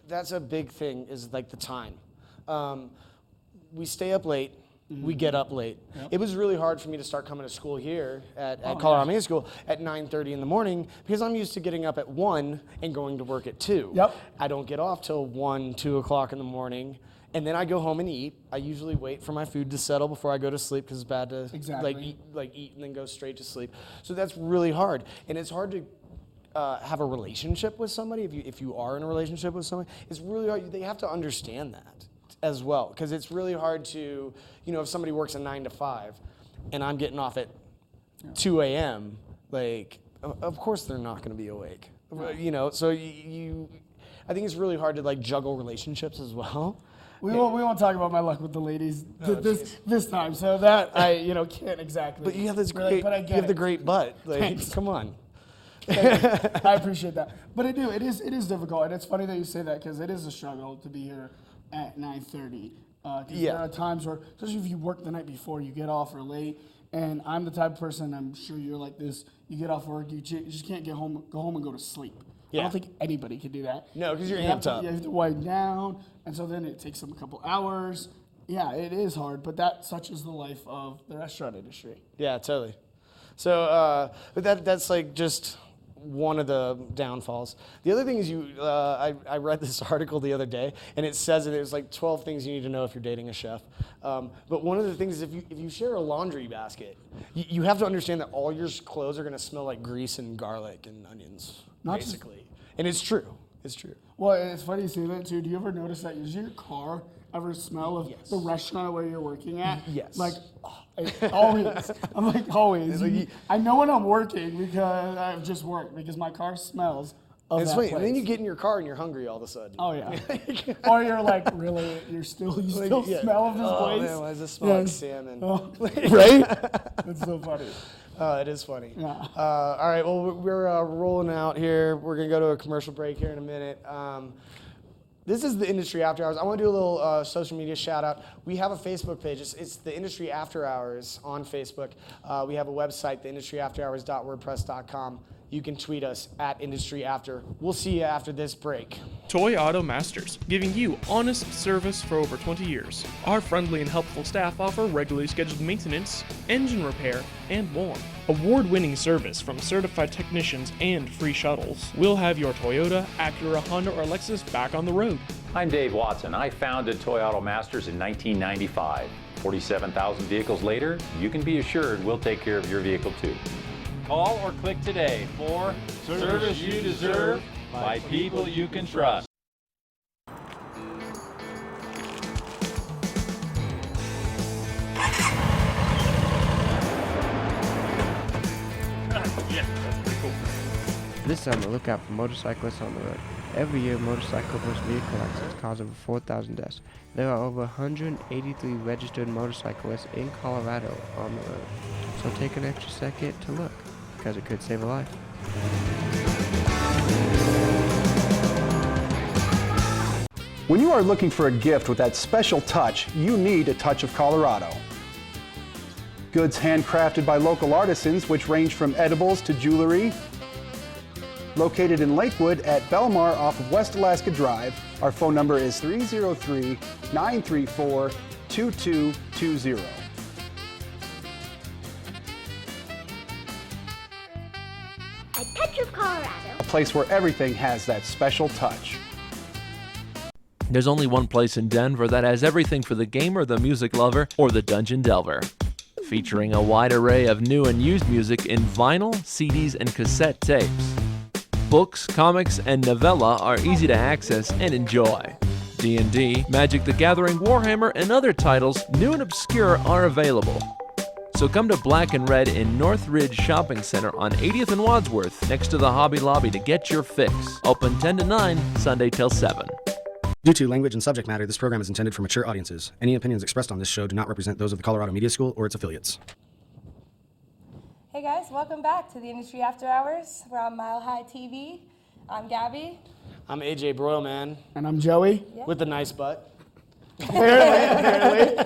that's a big thing is like the time. We stay up late. We get up late. Yep. It was really hard for me to start coming to school here at Colorado Media School at 9:30 in the morning because I'm used to getting up at 1 and going to work at 2. Yep. I don't get off till 1, 2 o'clock in the morning. And then I go home and eat. I usually wait for my food to settle before I go to sleep because it's bad to eat and then go straight to sleep. So that's really hard. And it's hard to have a relationship with somebody if you are in a relationship with somebody. It's really hard. They have to understand that as well because it's really hard to, you know, if somebody works a 9 to 5 and I'm getting off at 2 a.m., like, of course they're not going to be awake. You know, so I think it's really hard to like juggle relationships as well. We won't talk about my luck with the ladies this time. So that I can't exactly. But you have this great. But I get you have the it. great butt. Like, Thanks. come on. I appreciate that. But I do. It is difficult, and it's funny that you say that because it is a struggle to be here at 9:30. There are times where, especially if you work the night before, you get off or late. And I'm the type of person. I'm sure you're like this. You get off work, you just can't go home and go to sleep. Yeah. I don't think anybody can do that. No, because you're amped up. You have to wind down, and so then it takes them a couple hours. Yeah, it is hard, but such is the life of the restaurant industry. Yeah, totally. So, but that's like just one of the downfalls. The other thing is I read this article the other day, and it says that there's like 12 things you need to know if you're dating a chef. But one of the things is if you share a laundry basket, you have to understand that all your clothes are going to smell like grease and garlic and onions, basically. And it's true. It's true. Well, it's funny you say that too. Do you ever notice that? Does your car ever smell of the restaurant where you're working at? Yes. Like, always. I'm like, always. I know when I'm working because I've just worked because my car smells of It's that funny. place. And then you get in your car and you're hungry all of a sudden. Oh, yeah. Or you're like, really, you still smell of this place? Man, why does this smell like salmon? Oh. Right? That's so funny. It is funny. Yeah. All right, well, we're rolling out here. We're going to go to a commercial break here in a minute. This is the Industry After Hours. I want to do a little social media shout out. We have a Facebook page. It's the Industry After Hours on Facebook. We have a website, theindustryafterhours.wordpress.com. You can tweet us at Industry After. We'll see you after this break. Toy Auto Masters, giving you honest service for over 20 years. Our friendly and helpful staff offer regularly scheduled maintenance, engine repair, and more. Award-winning service from certified technicians and free shuttles. We'll have your Toyota, Acura, Honda, or Lexus back on the road. I'm Dave Watson. I founded Toy Auto Masters in 1995. 47,000 vehicles later, you can be assured we'll take care of your vehicle too. Call or click today for service you deserve by people you can trust. This summer, look out for motorcyclists on the road. Every year, motorcycle motor vehicle accidents cause over 4,000 deaths. There are over 183 registered motorcyclists in Colorado on the road. So take an extra second to look, because it could save a life. When you are looking for a gift with that special touch, you need a touch of Colorado. Goods handcrafted by local artisans, which range from edibles to jewelry. Located in Lakewood at Belmar off of West Alaska Drive. Our phone number is 303-934-2220. A touch of Colorado. A place where everything has that special touch. There's only one place in Denver that has everything for the gamer, the music lover, or the dungeon delver. Featuring a wide array of new and used music in vinyl, CDs, and cassette tapes. Books, comics, and novella are easy to access and enjoy. D&D, Magic the Gathering, Warhammer, and other titles, new and obscure, are available. So come to Black and Red in Northridge Shopping Center on 80th and Wadsworth, next to the Hobby Lobby, to get your fix. Open 10 to 9, Sunday till 7. Due to language and subject matter, this program is intended for mature audiences. Any opinions expressed on this show do not represent those of the Colorado Media School or its affiliates. Hey guys, welcome back to the Industry After Hours. We're on Mile High TV. I'm Gabby. I'm AJ Broilman. And I'm Joey. Yeah. With a nice butt. Apparently.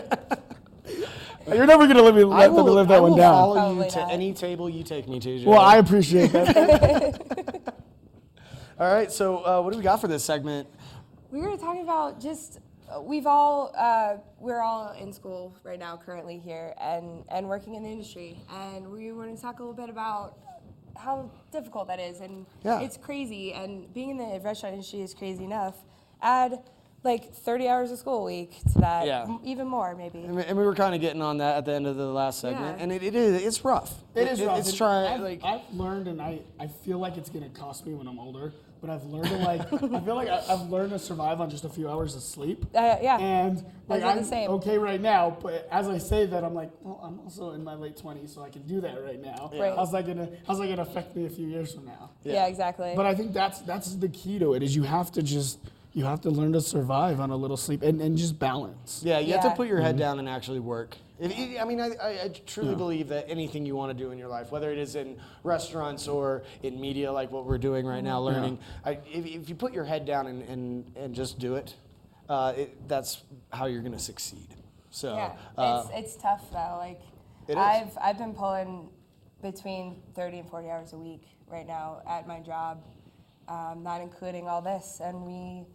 You're never going to let me live that one down. I will follow Probably you to not. any table you take me to, Joey. Well, I appreciate that. All right, so what do we got for this segment? We were talking about just, we're all in school right now currently here and working in the industry. And we want to talk a little bit about how difficult that is. And Yeah. it's crazy. And being in the restaurant industry is crazy enough. Add like 30 hours of school a week to that, Yeah. Even more maybe. And we were kind of getting on that at the end of the last segment, Yeah. and it's rough. It is rough. It's And trying. I've learned, and I feel like it's going to cost me when I'm older, but I've learned to I feel like I've learned to survive on just a few hours of sleep. Yeah. And like I'm I'm the same. okay right now, but as I say that, I'm like, well, I'm also in my late 20s, so I can do that right now. Right. How's that gonna affect me a few years from now? Yeah, exactly. But I think that's the key to it, is you have to learn to survive on a little sleep and just balance. Yeah, you have to Yeah. put your head down and actually work. I truly believe that anything you want to do in your life, whether it is in restaurants or in media, like what we're doing right now, learning, if you put your head down and just do it, that's how you're going to succeed. So yeah, it's tough though. Like It is. I've been pulling between 30 and 40 hours a week right now at my job, not including all this, and we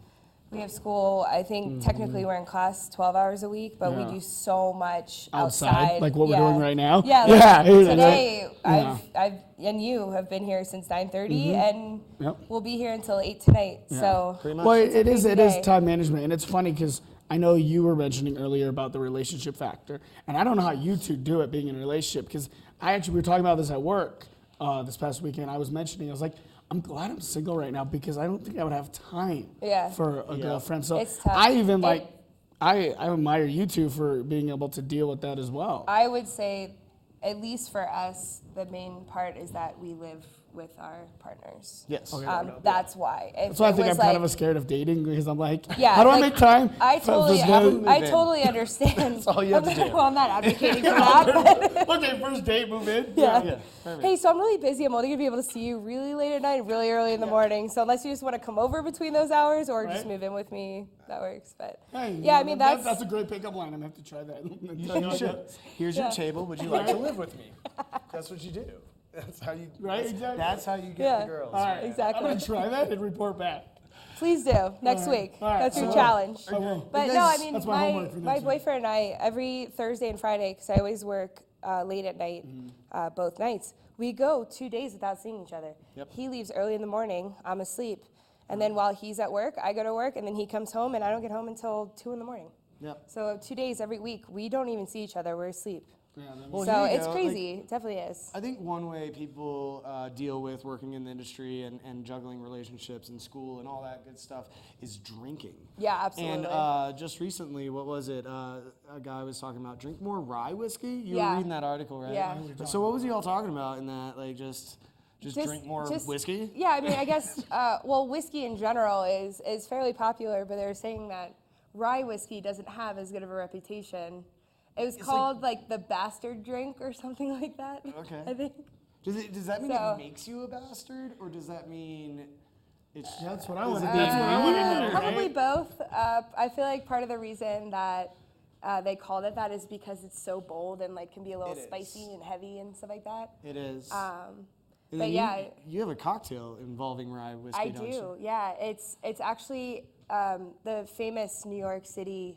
have school. I think technically we're in class 12 hours a week, but we do so much outside. like what we're doing right now. Yeah, Yeah, like today I've and you have been here since 9:30, and we'll be here until 8 tonight. Yeah. So Well, it's a it is crazy day. time management, and it's funny because I know you were mentioning earlier about the relationship factor, and I don't know how you two do it being in a relationship, because we were talking about this at work this past weekend. I was was like, I'm glad I'm single right now, because I don't think I would have time for a girlfriend. So It's tough. I even I admire you two for being able to deal with that as well. I would say, at least for us, the main part is that we live with our partners. Yes. That's why. That's why I think I'm kind of scared of dating, because I'm like, Yeah, how do I like, make time? I totally understand. That's all you have to do. Well, I'm not advocating for that. But Okay, first date, move in. yeah. Hey, so I'm really busy. I'm only gonna be able to see you really late at night, really early in the morning. So unless you just want to come over between those hours or just move in with me, that works. But Hey, yeah, I mean that's a great pickup line. I'm gonna have to try that. You should. Here's your table. Would you like to live with me? That's what you do. That's how you. Right, that's, exactly. That's how you get Yeah. the girls. All right, Exactly. I'm gonna try that and report back. Please do next week. All right, That's your I will. challenge. I will. But You no, I guys- mean that's my homework for my next week. boyfriend and I every Thursday and Friday, because I always work late at night, both nights. We go 2 days without seeing each other. Yep. He leaves early in the morning. I'm asleep, and then while he's at work, I go to work, and then he comes home, and I don't get home until 2 in the morning. Yep. So 2 days every week, we don't even see each other. We're asleep. Well, So here you it's go. crazy. It definitely is. I think one way people deal with working in the industry and juggling relationships and school and all that good stuff is drinking. Yeah, absolutely. And just recently, what was it? A guy was talking about drink more rye whiskey. You were Yeah. reading that article, right? Yeah. So what was he all talking about in that? Like just Just drink more whiskey? Yeah, I mean, I guess, well, whiskey in general is fairly popular, but they're saying that rye whiskey doesn't have as good of a reputation. It was called like the bastard drink or something like that. Okay. I think. Does that mean it makes you a bastard, or does that mean it's? That's what I want to do. Probably both. I feel like part of the reason that they called it that is because it's so bold and like can be a little spicy and heavy and stuff like that. It is. But yeah, you have a cocktail involving rye whiskey. I don't do. you? Yeah, it's actually the famous New York City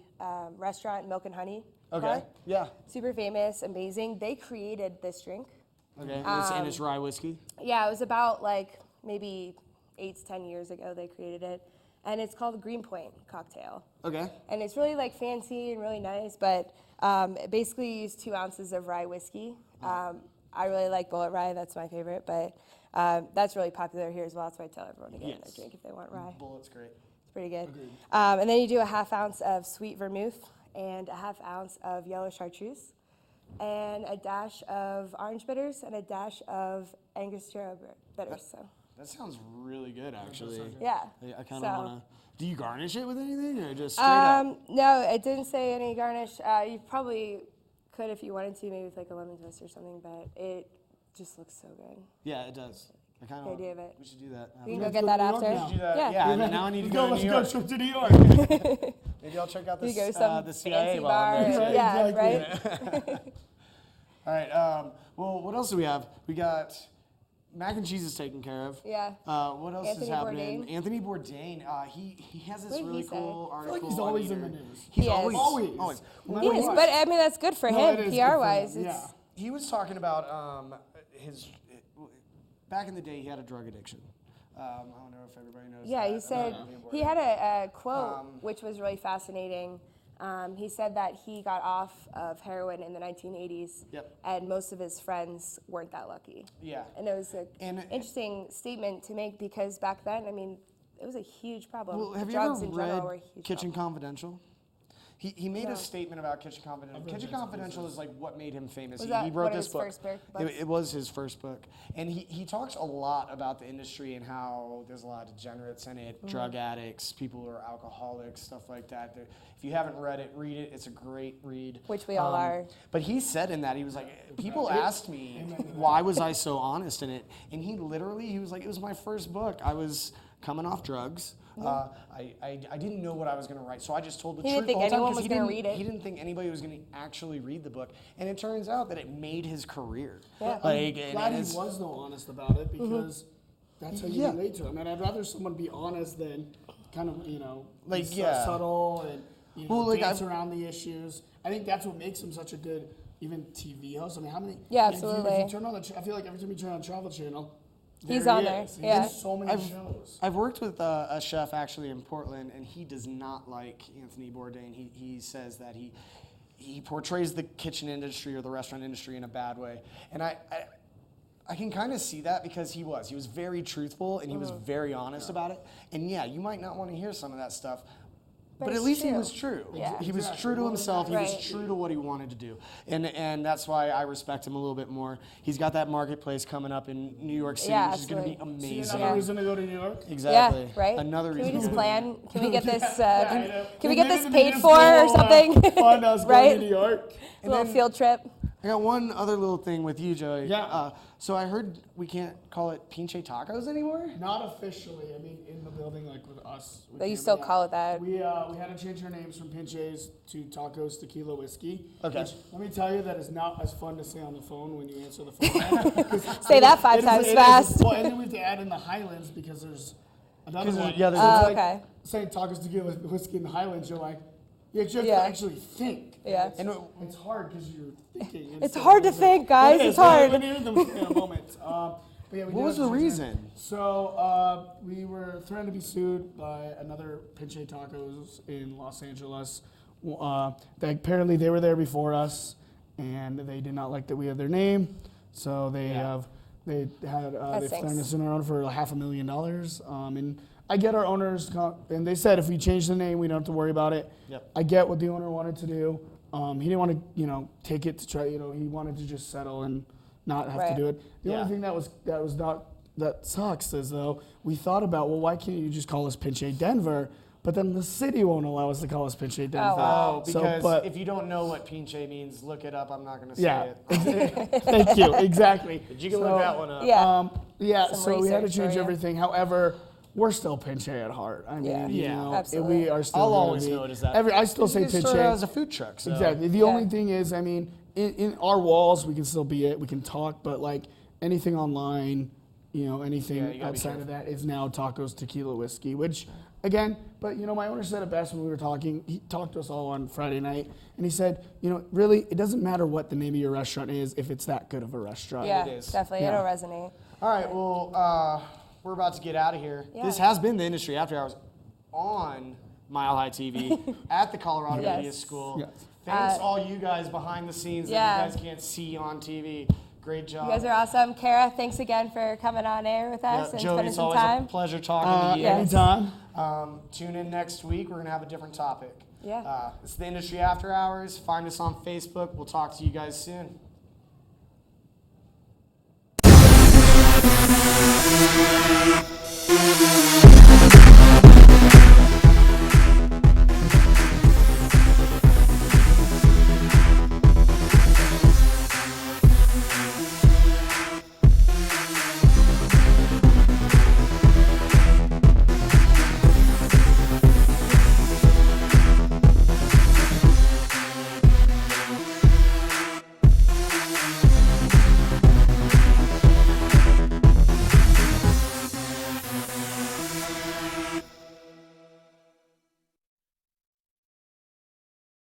restaurant Milk and Honey. Okay. Bar. Yeah. Super famous, amazing. They created this drink. Okay. And it's rye whiskey. Yeah, it was about like maybe 8 to 10 years ago they created it, and it's called the Greenpoint cocktail. Okay. And it's really like fancy and really nice, but basically you use 2 ounces of rye whiskey. I really like Bullet Rye, that's my favorite, but that's really popular here as well. That's why I tell everyone to get in their drink if they want rye. Bullet's great. It's pretty good. And then you do a 1/2 ounce of sweet vermouth and a 1/2 ounce of yellow chartreuse, and a dash of orange bitters and a dash of Angostura bitters. So. That sounds really good, actually. Yeah. I kind of want to. Do you garnish it with anything, or just straight up? No, it didn't say any garnish. You probably could if you wanted to, maybe with like a lemon twist or something, but it just looks so good. Yeah, it does. I kind The idea of it. We should do that. You can go get that after. We should do that. Yeah, and now I need to go to New York. Let's go trip to New York. Maybe I'll check out You this, go to some the CIA fancy while I'm bar. there. Yeah, exactly. right? All right. Well, what else do we have? We got mac and cheese is taken care of. Yeah. What else Anthony is happening? Bourdain. Anthony Bourdain. He has this What did really he say? cool I article. feel like he's always in the news. He's He is. always. He is, but I mean that's good for No, him, it is good for PR-wise. him, It's yeah. He was talking about his. Back in the day, he had a drug addiction. I don't know if everybody knows. Yeah, that he said about Anthony he Bourdain. had a quote which was really fascinating. He said that he got off of heroin in the 1980s, and most of his friends weren't that lucky. Yeah. And it was an interesting statement to make because back then, I mean, it was a huge problem. Well, have you Drugs ever in general were a read huge Kitchen problem. Confidential? He made No. a statement about Kitchen Confidential. Kitchen Confidential is like what made him famous. Was He that wrote one of this his book. first books? It was his first book, and he talks a lot about the industry and how there's a lot of degenerates in it, drug addicts, people who are alcoholics, stuff like that. If you haven't read it, read it. It's a great read. Which we all are. But he said in that, he was like, people asked me why was I so honest in it, and he was like, it was my first book. I was coming off drugs. I didn't know what I was going to write, so I just told the He truth didn't think the whole time, anyone 'cause was gonna read it. He didn't think anybody was going to actually read the book, and it turns out that it made his career. Yeah. Like, I'm and glad he it's- was though honest about it Mm-hmm. because that's how you Yeah. relate to him. And I'd rather someone be honest than kind of Like, be yeah. subtle and Well, like, dance I've- around the issues. I think that's what makes him such a good even TV host. I mean, how many? Yeah, if you absolutely. turn on I feel like every time you turn on Travel Channel, He's there on he there, is. yeah. He's in so many shows. I've worked with a chef actually in Portland, and he does not like Anthony Bourdain. He says that he portrays the kitchen industry or the restaurant industry in a bad way, and I can kind of see that because he was very truthful and he was very honest about it. And yeah, you might not want to hear some of that stuff. But at it's least he true. was true. Yeah. He was true to himself. He was true to what he wanted to do. And that's why I respect him a little bit more. He's got that marketplace coming up in New York City, Yeah, which is going to be absolutely. amazing. Another reason to go to New York. Exactly. Yeah, right? Another reason. Can we just to- plan? Can we get this? I know. Can we get Maybe this we paid just for go, or something? Fund us right? going to New York. A little field trip. I got one other little thing with you, Joey. Yeah. So I heard we can't call it Pinche Tacos anymore? Not officially. I mean, in the building, like with us. we But you can't, still yeah. call it that. We had to change our names from Pinches to Tacos Tequila Whiskey. Okay. Which, let me tell you, that is not as fun to say on the phone when you answer the phone. Say that 5 times fast. Well, and then we have to add in the Highlands because there's another 'Cause one. there's- yeah, there's So it's a- like okay. saying Tacos Tequila Whiskey in the Highlands, you're like, you have to Yeah. actually think. Yeah. And it's hard because you're thinking. It's hard to think, guys. It It's is. We'll hard. get into them in a moment. But yeah, we What did was have the to change reason? it. So we were threatened to be sued by another Pinche Tacos in Los Angeles. Apparently they were there before us, and they did not like that we had their name. So they've threatened stinks. us in our own for $500,000. And I get our owners, and they said if we change the name, we don't have to worry about it. Yep. I get what the owner wanted to do. He didn't want to, take it to try. He wanted to just settle and not have Right. to do it. The Yeah. only thing that was not that sucks is though we thought about, well, why can't you just call us Pinche Denver? But then the city won't allow us to call us Pinche Denver. Oh, So, because but- if you don't know what Pinche means, look it up. I'm not going to say Yeah, it. thank you. Exactly. But you can look that one up. Yeah. Some So we had to research for change you. everything. However, we're still Pinche at heart. I mean, you Yeah, know, absolutely. we are still. I'll gonna always be- notice that. I still say You Pinche. started out as a food truck. So. Exactly. The only thing is, I mean, in our walls, we can still be it. We can talk, but like anything online, you know, Yeah, anything you gotta be outside careful. of that is now tacos, tequila, whiskey. Which, again, but you know, my owner said it best when we were talking. He talked to us all on Friday night, and he said, you know, really, it doesn't matter what the name of your restaurant is if it's that good of a restaurant. Yeah, It is. definitely. Yeah. It'll resonate. All right, well, we're about to get out of here. Yeah. This has been the Industry After Hours on Mile High TV at the Colorado Yes. Media School. Yes. Thanks all you guys behind the scenes Yeah. that you guys can't see on TV. Great job. You guys are awesome. Kara, thanks again for coming on air with us and Jody, spending it's some always time. a pleasure talking to you. Yes. Anytime. Tune in next week. We're going to have a different topic. Yeah. It's the Industry After Hours. Find us on Facebook. We'll talk to you guys soon.